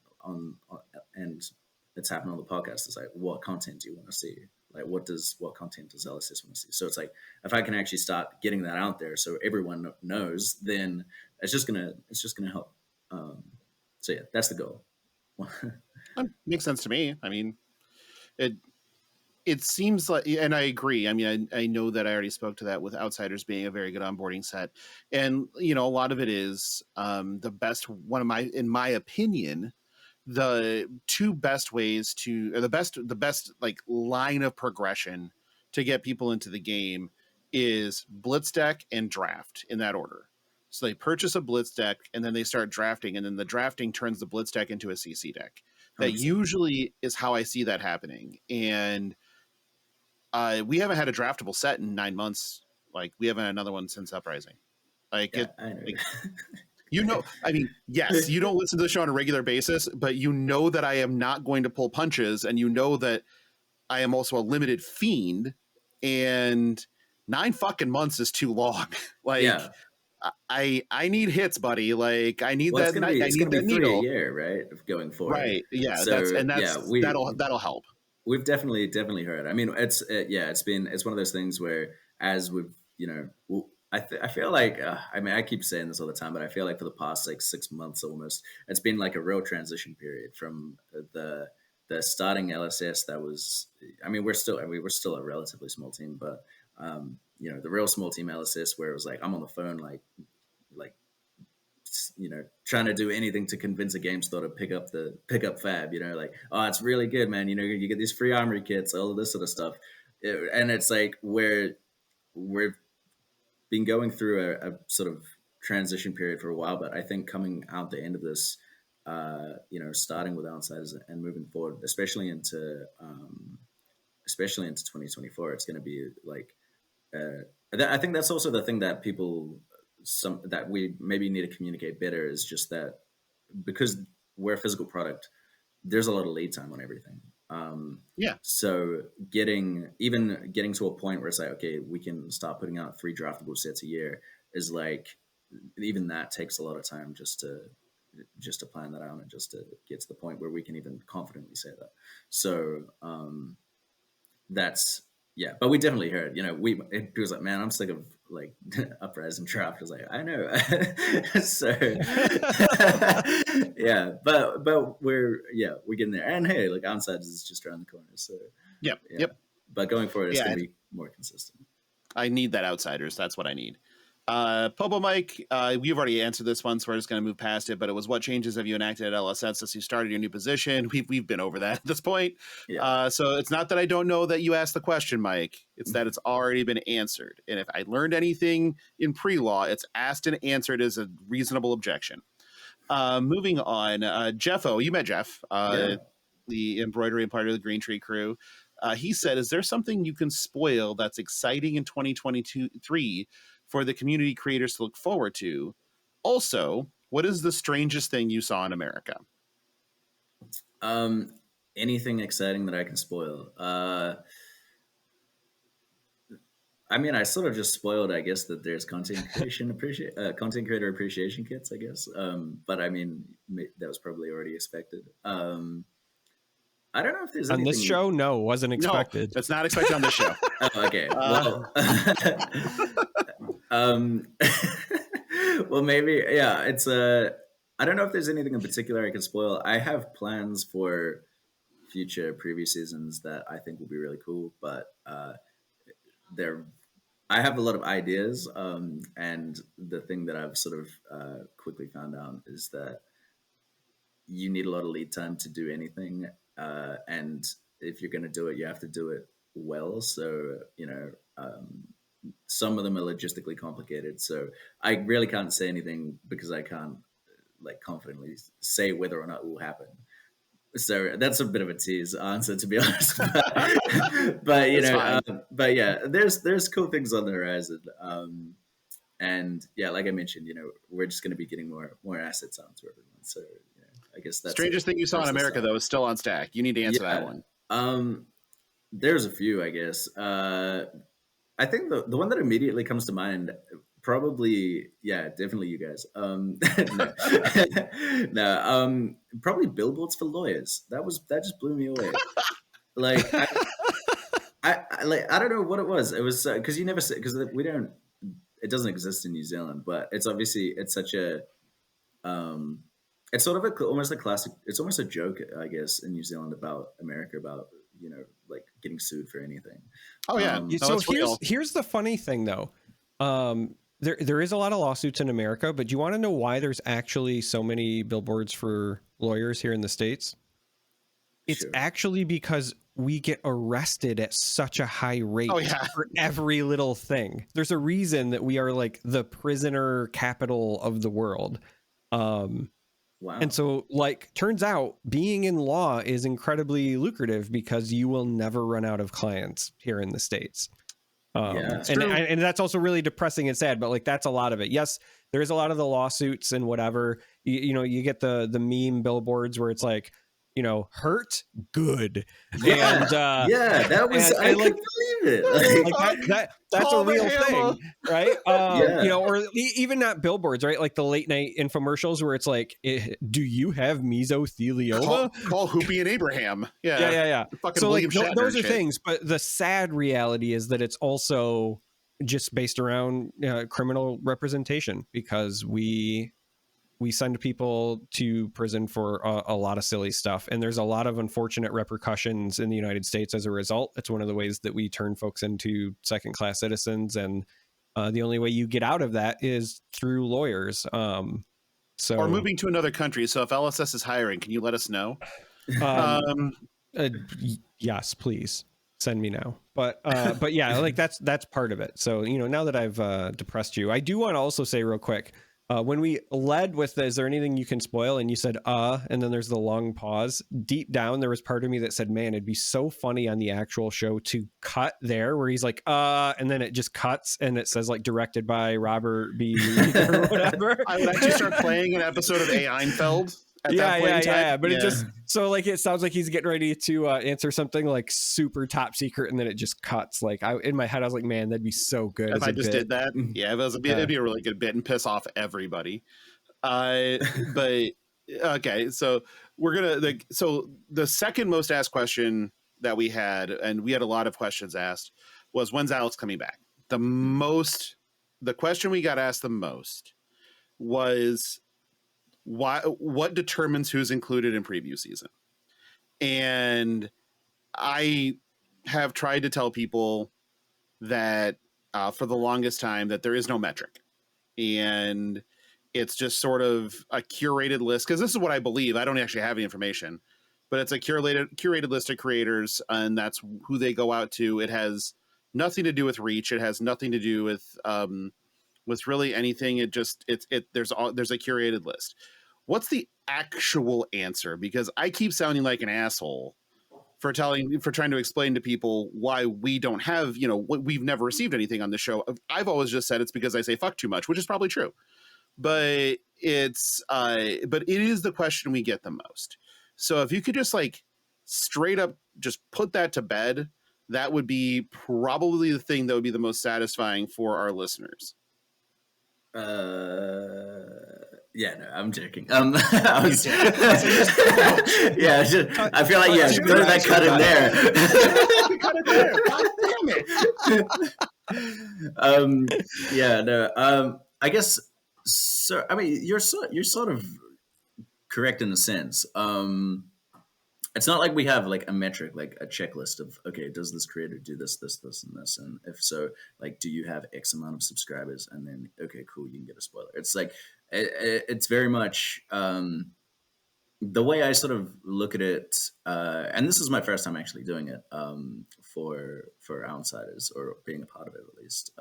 and it's happened on the podcast. It's like, what content do you want to see? Like, what content does LSS want to see? So it's like, if I can actually start getting that out there so everyone knows, then it's just gonna help. So yeah, that's the goal. Makes sense to me. I mean, it seems like, and I agree. I mean, I know that I already spoke to that with Outsiders being a very good onboarding set, and a lot of it is the best. In my opinion, the two best ways to, or the best like line of progression to get people into the game is blitz deck and draft, in that order. So they purchase a blitz deck, and then they start drafting, and then the drafting turns the blitz deck into a CC deck. That 100%. usually is how I see that happening. And we haven't had a draftable set in 9 months. Like, we haven't had another one since Uprising. Like, Yeah, I know. I mean, yes, you don't listen to the show on a regular basis, but that I am not going to pull punches, and that I am also a limited fiend, and 9 fucking months is too long. Like, yeah. I need hits, buddy. Like, I need Well, that. it's going to be 3 needle. a year, right? Of going forward. Right. Yeah. So, that'll help. We've definitely heard. I mean, it's one of those things where, as we've I feel like I mean, I keep saying this all the time, but I feel like for the past like 6 months almost, it's been like a real transition period from the starting LSS. That was, I mean, we're still a relatively small team, but the real small team LSS, where it was like, I'm on the phone like trying to do anything to convince a game store to pick up Fab, like, oh, it's really good, man. You get these free armory kits, all of this sort of stuff. And it's like, we've been going through a sort of transition period for a while, but I think coming out the end of this, starting with Outsiders and moving forward, especially into 2024, it's going to be like, I think that's also the thing that that we maybe need to communicate better, is just that because we're a physical product, there's a lot of lead time on everything. So getting to a point where it's like, okay, we can start putting out 3 draftable sets a year, is like, even that takes a lot of time just to plan that out, and just to get to the point where we can even confidently say that. So that's, yeah, but we definitely heard, it was like, man, I'm sick of like Uprising draft. I was like, I know. So yeah, but we're getting there. And hey, like, Outsiders is just around the corner. So Yep. But going forward, it's going to be more consistent. I need that Outsiders. That's what I need. Popo Mike, we've already answered this one, so we're just going to move past it. But it was, what changes have you enacted at LSS since you started your new position? We've been over that at this point. Yeah. So it's not that I don't know that you asked the question, Mike. It's that it's already been answered. And if I learned anything in pre-law, it's asked and answered as a reasonable objection. Moving on, Jeffo, you met Jeff, Yeah. the embroidery and part of the Green Tree crew. He said, is there something you can spoil that's exciting in 2023 for the community creators to look forward to? Also, what is the strangest thing you saw in America? Anything exciting that I can spoil? I mean, I sort of just spoiled, I guess, that there's content creator appreciation kits, I guess. But I mean, that was probably already expected. I don't know if there's on anything this show. No, wasn't expected. No, that's not expected on this show. Oh, okay. Well, well, maybe, yeah. It's I don't know if there's anything in particular I can spoil. I have plans for future preview seasons that I think will be really cool, but they're I have a lot of ideas, and the thing that I've sort of quickly found out is that you need a lot of lead time to do anything, and if you're going to do it, you have to do it well. So some of them are logistically complicated. So I really can't say anything because I can't like confidently say whether or not it will happen. So that's a bit of a tease answer, to be honest. But but yeah, there's cool things on the horizon. And yeah, like I mentioned, we're just going to be getting more assets onto everyone. So I guess that's strangest thing you saw in America though is still on stack. You need to answer that one. There's a few, I guess. I think the one that immediately comes to mind, probably, yeah, definitely you guys. No, probably billboards for lawyers. That just blew me away. Like, I don't know what it was. It was because you never say, because we don't. It doesn't exist in New Zealand, but it's obviously it's such a. It's sort of almost a classic. It's almost a joke, I guess, in New Zealand about America, about like getting sued for anything. Oh yeah. So here's the funny thing though. There is a lot of lawsuits in America, but do you want to know why there's actually so many billboards for lawyers here in the States? It's actually because we get arrested at such a high rate for every little thing. There's a reason that we are like the prisoner capital of the world. Wow. And so, like, turns out being in law is incredibly lucrative because you will never run out of clients here in the States. And that's also really depressing and sad, but like, that's a lot of it. Yes, there is a lot of the lawsuits and whatever, you get the meme billboards where it's like, hurt good. Yeah. And that was, I couldn't believe it. That's a real thing, right? Or even not billboards, right? Like the late night infomercials where it's like, do you have mesothelioma? Call Hoopy and Abraham. Yeah. So like those are shit. things, but the sad reality is that it's also just based around criminal representation, because we send people to prison for a lot of silly stuff. And there's a lot of unfortunate repercussions in the United States as a result. It's one of the ways that we turn folks into second-class citizens. And the only way you get out of that is through lawyers. Or moving to another country. So if LSS is hiring, can you let us know? Yes, please send me now. But yeah, like that's part of it. So, now that I've depressed you, I do want to also say real quick, when we led with is there anything you can spoil, and you said and then there's the long pause, deep down there was part of me that said, man, it'd be so funny on the actual show to cut there where he's like and then it just cuts and it says like directed by Robert B. or whatever. I would actually start playing an episode of A. Einfeld. But it just so like it sounds like he's getting ready to answer something like super top secret, and then it just cuts. Like in my head I was like, man, that'd be so good if I just did that. It'd be a really good bit and piss off everybody. But okay, so we're gonna so the second most asked question that we had, and we had a lot of questions asked, was when's Alex coming back? The question we got asked the most was what determines who's included in preview season. And I have tried to tell people that for the longest time that there is no metric. and it's just sort of a curated list, because this is what I believe. I don't actually have any information, but it's a curated list of creators, and that's who they go out to. It has nothing to do with reach. It has nothing to do with really anything. There's a curated list. What's the actual answer? Because I keep sounding like an asshole for trying to explain to people why we don't have, we've never received anything on the show. I've always just said it's because I say fuck too much, which is probably true. But but it is the question we get the most. So if you could just like straight up just put that to bed, that would be probably the thing that would be the most satisfying for our listeners. Yeah, no, I'm joking. I feel like that cut in there. Cut it there. God damn it. Yeah, no. I guess so. I mean, you're sort of correct in a sense. It's not like we have like a metric, like a checklist of, okay, does this creator do this, this, this, and this? And if so, like, do you have X amount of subscribers? And then, okay, cool, you can get a spoiler. It's like, it's very much the way I sort of look at it. And this is my first time actually doing it for Outsiders, or being a part of it at least,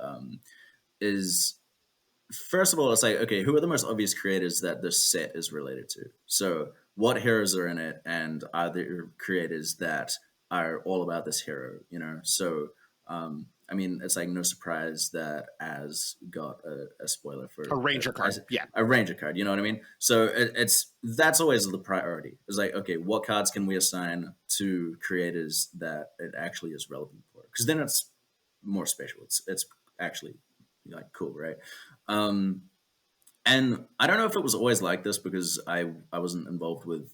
is first of all, it's like, okay, who are the most obvious creators that this set is related to? So what heroes are in it, and are there creators that are all about this hero, So, I mean, it's like no surprise that Az got a spoiler for a Ranger card. A Ranger card, you know what I mean? So that's always the priority. It's like, okay, what cards can we assign to creators that it actually is relevant for? Because then it's more special. It's actually like cool, right? And I don't know if it was always like this, because I wasn't involved with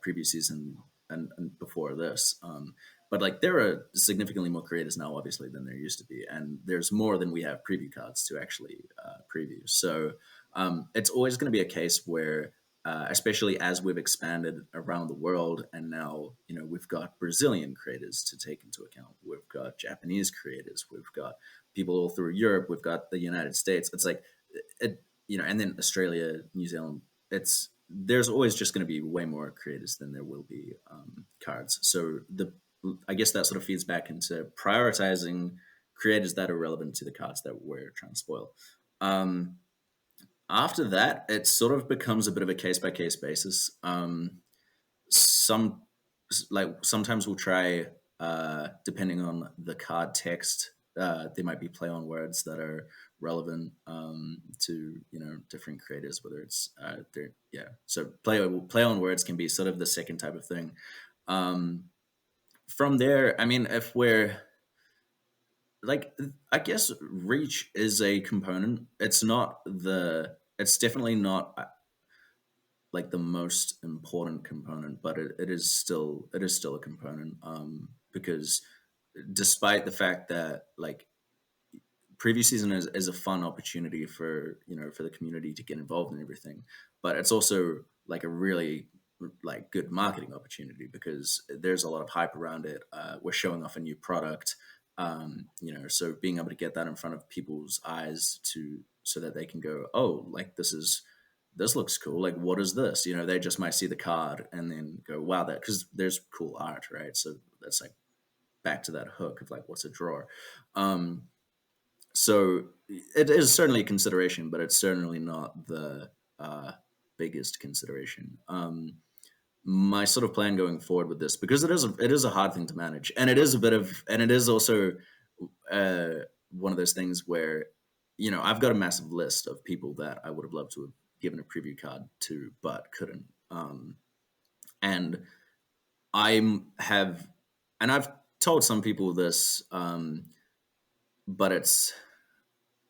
previous season and before this. But like, there are significantly more creators now, obviously, than there used to be, and there's more than we have preview cards to actually preview. So it's always going to be a case where, especially as we've expanded around the world, and now we've got Brazilian creators to take into account, we've got Japanese creators, we've got people all through Europe, we've got the United States. It's like and then Australia, New Zealand. There's always just going to be way more creators than there will be cards. So I guess that sort of feeds back into prioritizing creators that are relevant to the cards that we're trying to spoil. After that, it sort of becomes a bit of a case-by-case basis. Sometimes we'll try, depending on the card text, there might be play on words that are relevant to different creators, whether it's so play on words can be sort of the second type of thing. From there, I mean, if we're like, I guess reach is a component. It's definitely not like the most important component, but it is still a component, because despite the fact that like preview season is a fun opportunity for for the community to get involved in everything, but it's also like a really like good marketing opportunity, because there's a lot of hype around it. We're showing off a new product, so being able to get that in front of people's eyes so that they can go, oh, like this looks cool, like what is this? They just might see the card and then go, wow, that, because there's cool art, right? So that's like back to that hook of like, what's a drawer? So it is certainly a consideration, but it's certainly not the biggest consideration. My sort of plan going forward with this, because it is a hard thing to manage, and it is also one of those things where I've got a massive list of people that I would have loved to have given a preview card to, but couldn't. And I've told some people this, but it's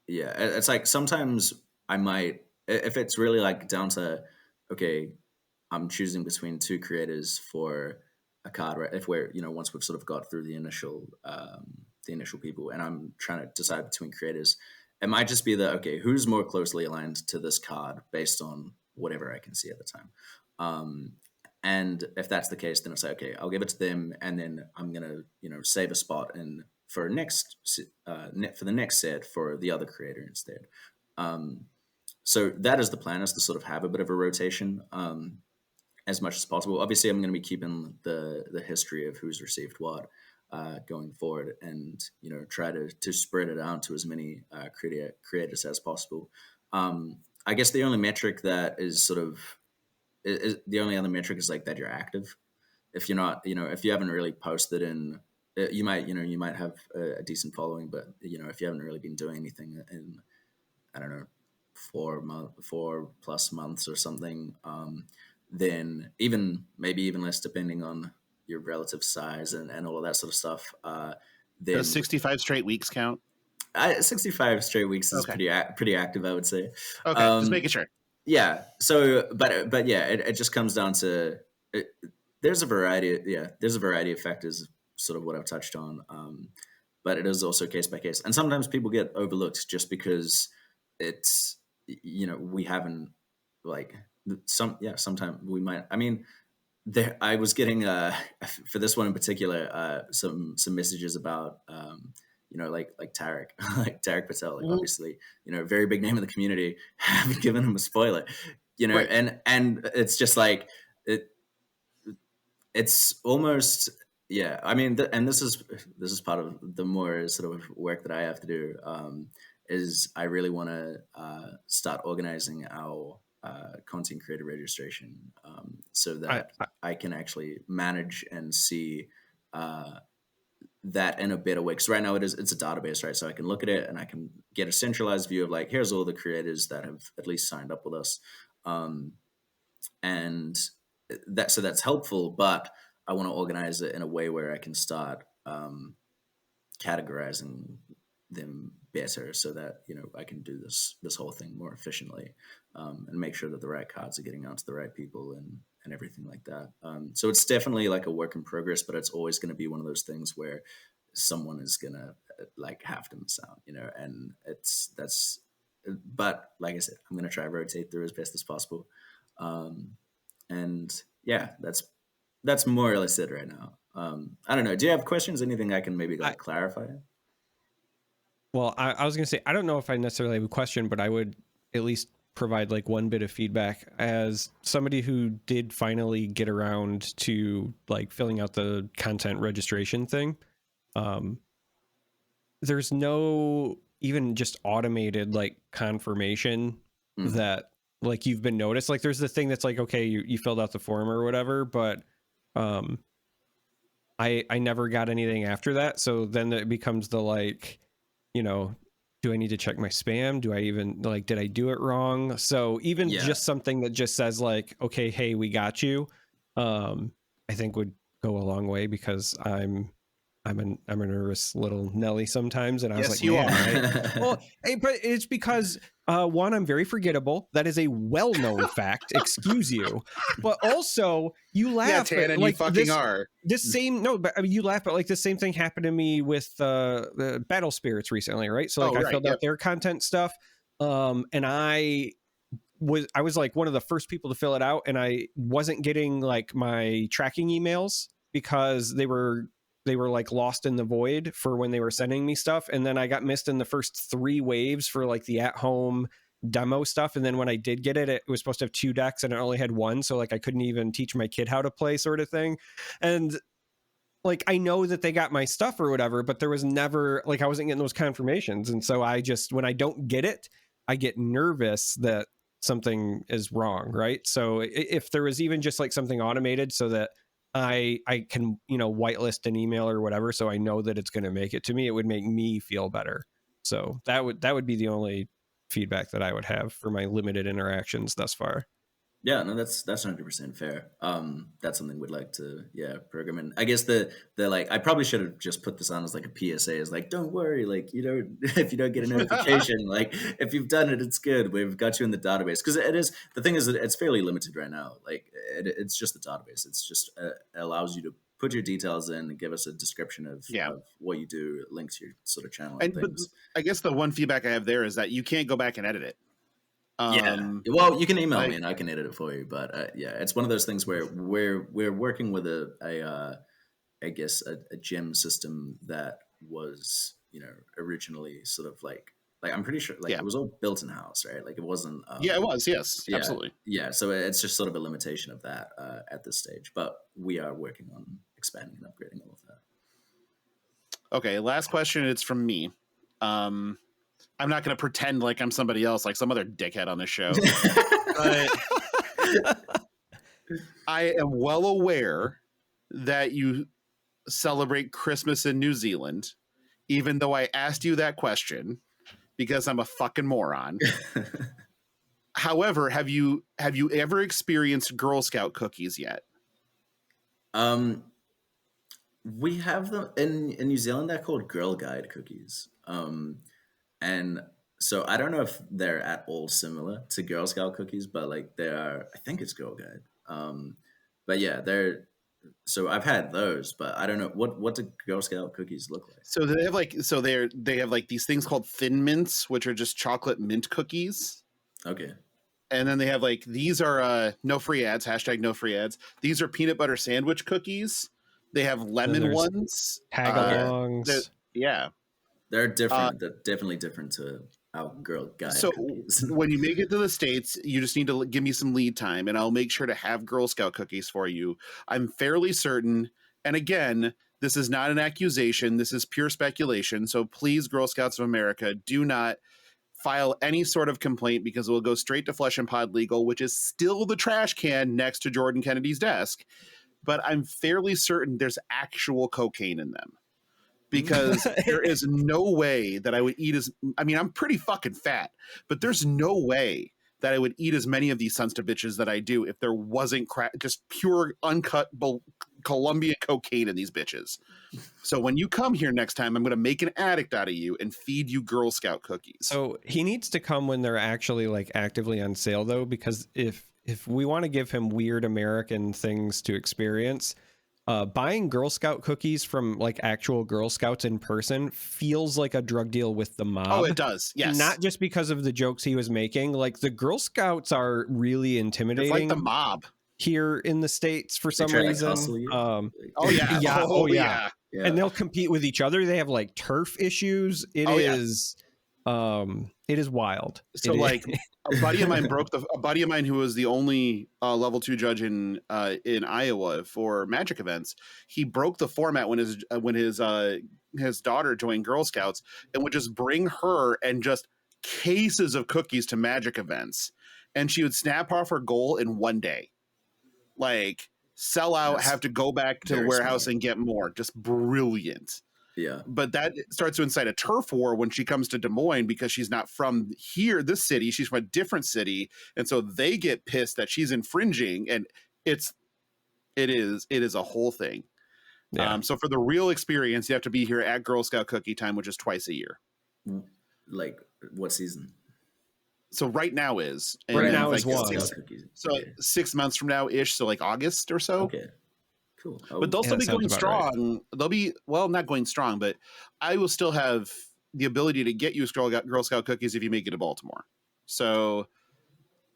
like sometimes I might, if it's really like down to, okay, I'm choosing between two creators for a card, right? If we're, once we've sort of got through the initial people, and I'm trying to decide between creators, it might just be that, okay, who's more closely aligned to this card based on whatever I can see at the time. And if that's the case, then it's like, okay, I'll give it to them, and then I'm gonna, save a spot for the next set for the other creator instead. So that is the plan, is to sort of have a bit of a rotation as much as possible. Obviously, I'm going to be keeping the history of who's received what going forward, and try to spread it out to as many creators as possible. I guess the only metric that is sort of the only other metric is like that you're active. If you're not, if you haven't really posted in, you might have a decent following, but if you haven't really been doing anything in, I don't know, 4+ months or something, then maybe even less, depending on your relative size and all of that sort of stuff. Then Does 65 straight weeks count? 65 straight weeks is Okay. pretty active, I would say. Okay, just making sure. Yeah. So, but yeah, it just comes down to there's a variety. There's a variety of factors, sort of what I've touched on. But it is also case by case, and sometimes people get overlooked just because it's we haven't like sometimes we might. I mean, I was getting for this one in particular some messages about like Tarek like Tarek Patel, like obviously very big name in the community. Haven't given him a spoiler, Right. and it's just like it's almost I mean and this is part of the more sort of work that I have to do, is I really want to start organizing our content creator registration, so that I can actually manage and see that in a better way. Because right now it's a database, right? So I can look at it and I can get a centralized view of like, here's all the creators that have at least signed up with us, and that's helpful. But I want to organize it in a way where I can start categorizing them better, so that I can do this whole thing more efficiently, and make sure that the right cards are getting out to the right people and everything like that. So it's definitely like a work in progress, but it's always going to be one of those things where someone is gonna like have to miss out, and that's. But like I said, I'm gonna try to rotate through as best as possible, and yeah, that's more or less it right now. I don't know. Do you have questions? Anything I can maybe clarify? Well, I was going to say, I don't know if I necessarily have a question, but I would at least provide like one bit of feedback as somebody who did finally get around to like filling out the content registration thing. There's no even just automated like confirmation that like you've been noticed. Like there's the thing that's like, okay, you filled out the form or whatever, but I never got anything after that. So then it becomes the like, do I need to check my spam? Do I even like, did I do it wrong? So even just something that just says like, okay, hey, we got you, I think would go a long way, because I'm a nervous little Nelly sometimes, and I was like, you are. Right? Well, hey, but it's because one, I'm very forgettable. That is a well-known fact. Excuse you, but also you laugh. Yeah, Tan, and like, you fucking are. This same but I mean, you laugh, but like the same thing happened to me with the Battle Spirits recently, right? So like I filled out their content stuff, and I was like one of the first people to fill it out, and I wasn't getting like my tracking emails because they were like lost in the void for when they were sending me stuff. And then I got missed in the first 3 waves for like the at-home demo stuff. And then when I did get it, it was supposed to have 2 decks and it only had 1. So like I couldn't even teach my kid how to play, sort of thing. And like, I know that they got my stuff or whatever, but there was never like, I wasn't getting those confirmations. And so I just, when I don't get it, I get nervous that something is wrong. Right. So if there was even just like something automated so that I can, whitelist an email or whatever, so I know that it's going to make it to me, it would make me feel better. So that would be the only feedback that I would have for my limited interactions thus far. Yeah, no, that's 100% fair. That's something we'd like to program in. I guess the like, I probably should have just put this on as like a PSA, is like, don't worry, like if you don't get a notification, like if you've done it, it's good. We've got you in the database, because the thing is that it's fairly limited right now. Like it's just the database. It's just allows you to put your details in and give us a description of what you do, link to your sort of channel and things. But I guess the one feedback I have there is that you can't go back and edit it. Well, you can email me and I can edit it for you, but it's one of those things where we're working with a gem system that was originally sort of like like I'm pretty sure like Yeah. it was all built in house, right? Like it wasn't. Yeah, it was. Yes, Yeah, absolutely. yeah. So it's just sort of a limitation of that at this stage, but we are working on expanding and upgrading all of that. Okay, last question. It's from me. I'm not going to pretend like I'm somebody else, like some other dickhead on the show. But I am well aware that you celebrate Christmas in New Zealand, even though I asked you that question because I'm a fucking moron. However, have you ever experienced Girl Scout cookies yet? We have them in New Zealand. They're called Girl Guide cookies. And so I don't know if they're at all similar to Girl Scout cookies, but like they are. I think it's Girl Guide. But yeah, they're. So I've had those, but I don't know what do Girl Scout cookies look like. So they have like these things called Thin Mints, which are just chocolate mint cookies. Okay. And then they have like these are no free ads, #no free ads. These are peanut butter sandwich cookies. They have lemon ones. Tagalongs. Yeah. They're different. They're definitely different to our Girl Guide cookies. When you make it to the States, you just need to give me some lead time and I'll make sure to have Girl Scout cookies for you. I'm fairly certain. And again, this is not an accusation. This is pure speculation. So please, Girl Scouts of America, do not file any sort of complaint because it will go straight to Flesh and Pod Legal, which is still the trash can next to Jordan Kennedy's desk. But I'm fairly certain there's actual cocaine in them. Because there is no way that I would eat I'm pretty fucking fat, but there's no way that I would eat as many of these sons of bitches that I do if there wasn't just pure uncut Colombia cocaine in these bitches. So when you come here next time, I'm going to make an addict out of you and feed you Girl Scout cookies. So he needs to come when they're actually like actively on sale though, because if we want to give him weird American things to experience, buying Girl Scout cookies from like actual Girl Scouts in person feels like a drug deal with the mob. Oh, it does. Yes. Not just because of the jokes he was making. Like the Girl Scouts are really intimidating. It's like the mob here in the States for some reason. Oh yeah. Yeah. Oh yeah. Yeah. And they'll compete with each other. They have like turf issues. It is wild. So like a buddy of mine who was the only level 2 judge in Iowa for magic events, he broke the format when his daughter joined Girl Scouts and would just bring her and just cases of cookies to magic events, and she would snap off her goal in one day. Like sell out, have to go back to the warehouse and get more. Just brilliant. Yeah. But that starts to incite a turf war when she comes to Des Moines because she's not from here, this city. She's from a different city. And so they get pissed that she's infringing. And it is a whole thing. Yeah. So for the real experience, you have to be here at Girl Scout Cookie Time, which is twice a year. Like what season? So right now is. Right now is one. So 6 months from now ish. So like August or so. Okay. Cool. But they'll still be going strong. Right. They'll be, well, not going strong, but I will still have the ability to get you Girl Scout cookies if you make it to Baltimore. So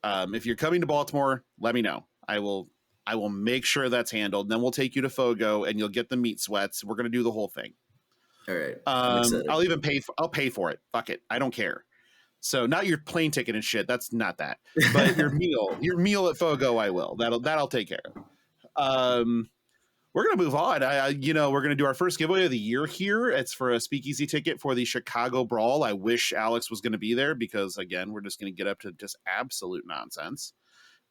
if you're coming to Baltimore, let me know. I will make sure that's handled. Then we'll take you to Fogo and you'll get the meat sweats. We're going to do the whole thing. All right. I'll pay for it. Fuck it. I don't care. So not your plane ticket and shit. That's not that. But your meal at Fogo, I will. That'll take care of. We're going to move on. We're going to do our first giveaway of the year here. It's for a speakeasy ticket for the Chicago Brawl. I wish Alex was going to be there because, again, we're just going to get up to just absolute nonsense.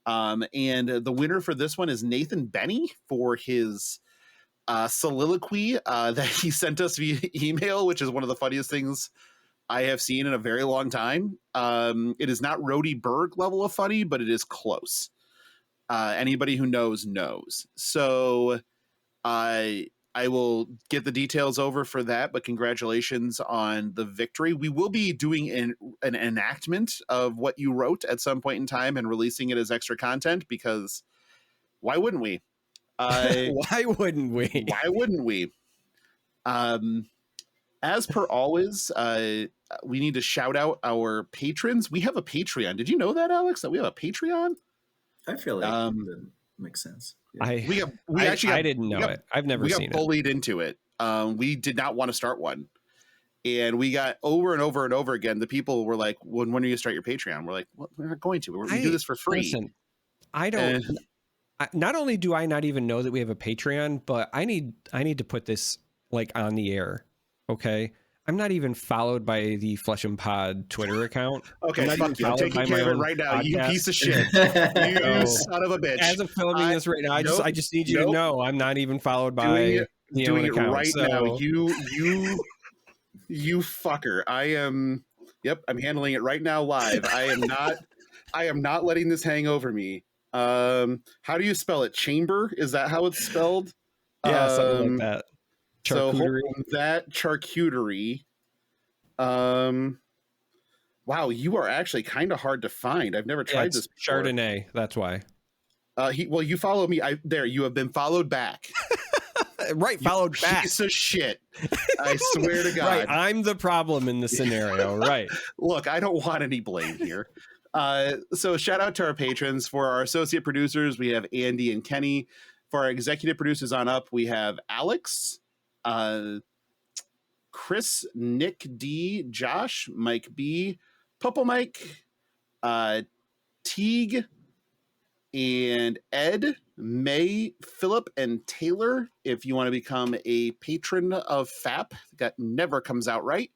And the winner for this one is Nathan Benny for his soliloquy that he sent us via email, which is one of the funniest things I have seen in a very long time. It is not Rhodey Berg level of funny, but it is close. Anybody who knows. So I will get the details over for that, but congratulations on the victory. We will be doing an enactment of what you wrote at some point in time and releasing it as extra content because why wouldn't we? Why wouldn't we? As per always, we need to shout out our patrons. We have a Patreon. Did you know that, Alex, that we have a Patreon? I feel like that makes sense. Yeah. I didn't know it. I've never seen it. We got bullied into it. We did not want to start one. And we got over and over and over again. The people were like, when are you start your Patreon? We're like, well, we're not going to. We do this for free. Listen, I don't. Not only do I not even know that we have a Patreon, but I need to put this like on the air. Okay. I'm not even followed by the Flesh and Pod Twitter account. Okay, fuck you. I'm taking care of it right now. You piece of shit. You son of a bitch. As of filming this right now, I just need you to know I'm not even followed by the own account. Right now. You fucker. I am. Yep, I'm handling it right now live. I am not letting this hang over me. How do you spell it? Chamber? Is that how it's spelled? Yeah, something like that. So that charcuterie. Wow, you are actually kind of hard to find. I've never tried this before. Chardonnay. That's why. You follow me. You have been followed back. Right, followed back. Piece of shit. I swear to God. Right, I'm the problem in this scenario. Right. Look, I don't want any blame here. So shout out to our patrons. For our associate producers, we have Andy and Kenny. For our executive producers on up, we have Alex, Chris, Nick D, Josh, Mike B, Pupple Mike, Teague, and Ed, May, Philip, and Taylor. If you want to become a patron of FAP, that never comes out right,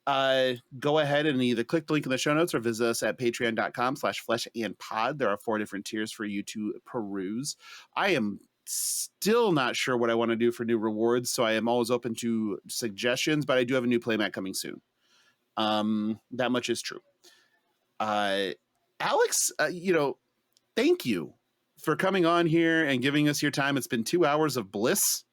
go ahead and either click the link in the show notes or visit us at patreon.com/fleshandpod. There are 4 different tiers for you to peruse. I am still not sure what I want to do for new rewards, so I am always open to suggestions, but I do have a new playmat coming soon. That much is true. Alex, thank you for coming on here and giving us your time. It's been 2 hours of bliss.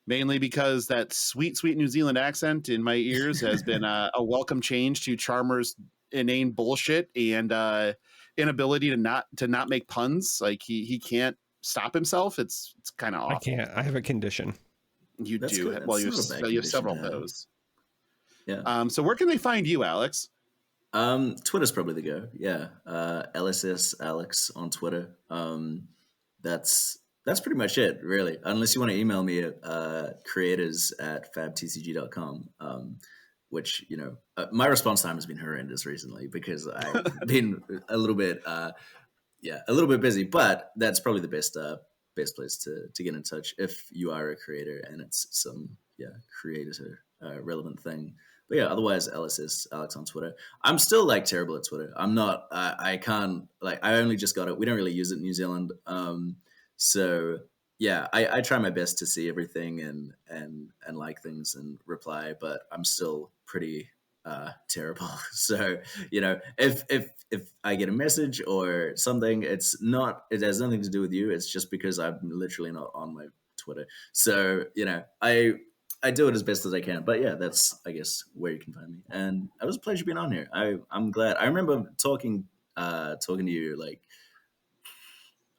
Mainly because that sweet, sweet New Zealand accent in my ears has been a welcome change to Charmer's inane bullshit and inability to not make puns. Like he can't stop himself. It's kind of awful. I can't. I have a condition. You do. Well, you have several of those. Yeah. So where can they find you, Alex? Twitter's probably the go. Yeah. LSS Alex on Twitter. That's pretty much it, really. Unless you want to email me at creators@fabtcg.com, which, my response time has been horrendous recently because I've been a little bit busy, but that's probably the best place to get in touch if you are a creator and it's some, creator relevant thing. But yeah, otherwise, LSS Alex on Twitter. I'm still terrible at Twitter. I'm not, I can't, I only just got it. We don't really use it in New Zealand. So yeah, I try my best to see everything and like things and reply, but I'm still pretty terrible. So, if I get a message or something, it has nothing to do with you. It's just because I'm literally not on my Twitter. So, I do it as best as I can. But yeah, that's, I guess, where you can find me. And it was a pleasure being on here. I'm glad. I remember talking to you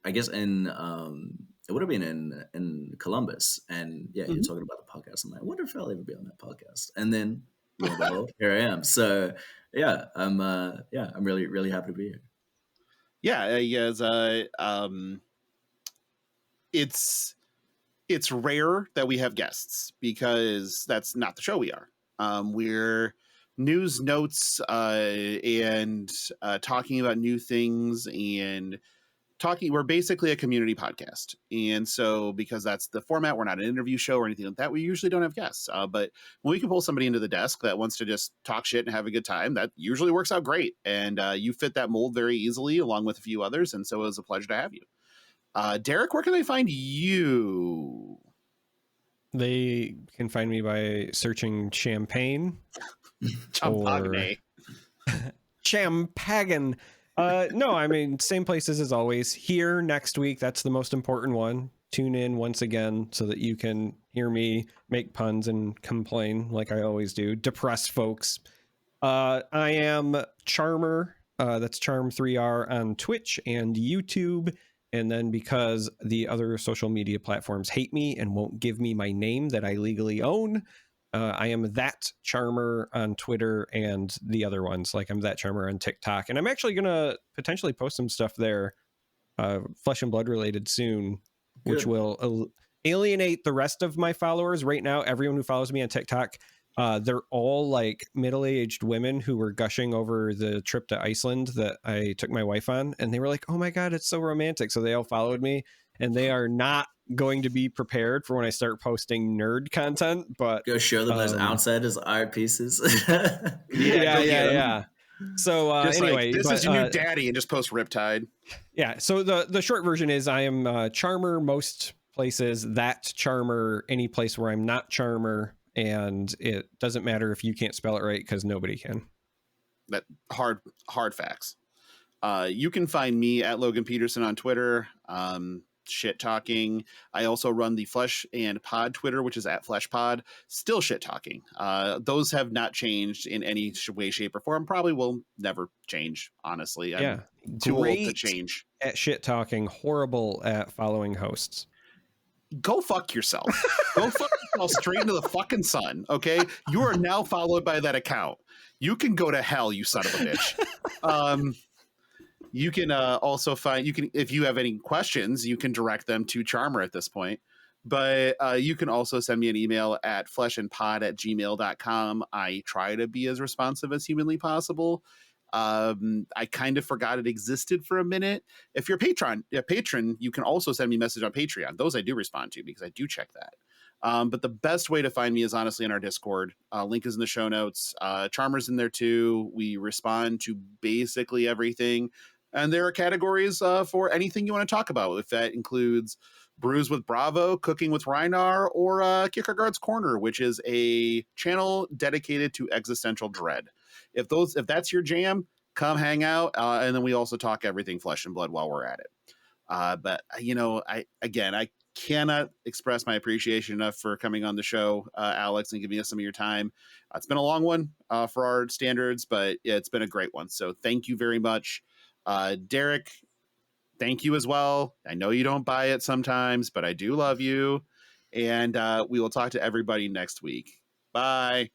I guess it would have been in Columbus, and yeah, you're talking about the podcast. I'm like, I wonder if I'll ever be on that podcast. And then, here I am. So yeah, I'm really, really happy to be here. Yeah, it's rare that we have guests because that's not the show we are. We're news notes and talking about new things and we're basically a community podcast. And so because that's the format, we're not an interview show or anything like that. We usually don't have guests. But when we can pull somebody into the desk that wants to just talk shit and have a good time, that usually works out great. And you fit that mold very easily along with a few others. And so it was a pleasure to have you. Derek, where can they find you? They can find me by searching Champagne. Champagne. Champagne. No, I mean, same places as always. Here next week, that's the most important one. Tune in once again so that you can hear me make puns and complain like I always do. Depress folks. I am Charmer. That's Charm3R on Twitch and YouTube. And then because the other social media platforms hate me and won't give me my name that I legally own, I am That Charmer on Twitter and the other ones. Like I'm That Charmer on TikTok. And I'm actually going to potentially post some stuff there, Flesh and Blood related soon, which will alienate the rest of my followers. Right now, everyone who follows me on TikTok They're all like middle-aged women who were gushing over the trip to Iceland that I took my wife on, and they were like, "Oh my God, it's so romantic." So they all followed me, and they are not going to be prepared for when I start posting nerd content, but Go show them those outsiders art pieces. yeah, Go get 'em. yeah. So Just anyway, like, this but, is your new daddy, and just post Riptide. yeah. So the short version is I am Charmer most places, that Charmer any place where I'm not Charmer, and it doesn't matter if you can't spell it right because nobody can. That hard facts. You can find me at Logan Peterson on Twitter. Shit talking. I also run the Flesh and Pod Twitter, which is at Flesh Pod. Still shit talking. Those have not changed in any way, shape, or form. Probably will never change. Honestly, I'm too old to change. At shit talking, horrible at following hosts. Go fuck yourself. Go fuck yourself straight into the fucking sun. Okay, you are now followed by that account. You can go to hell, you son of a bitch. You can also find, if you have any questions, you can direct them to Charmer at this point. But you can also send me an email at fleshandpod@gmail.com. I try to be as responsive as humanly possible. I kind of forgot it existed for a minute. If you're a patron, you can also send me a message on Patreon. Those I do respond to because I do check that. But the best way to find me is honestly in our Discord. Link is in the show notes. Charmer's in there too. We respond to basically everything. And there are categories for anything you want to talk about. If that includes Brews with Bravo, Cooking with Reinar, or Kierkegaard's Corner, which is a channel dedicated to existential dread. If that's your jam, come hang out. And then we also talk everything Flesh and Blood while we're at it. But I cannot express my appreciation enough for coming on the show, Alex, and giving us some of your time. It's been a long one for our standards, but it's been a great one. So thank you very much. Derek, thank you as well. I know you don't buy it sometimes, but I do love you. And we will talk to everybody next week. Bye.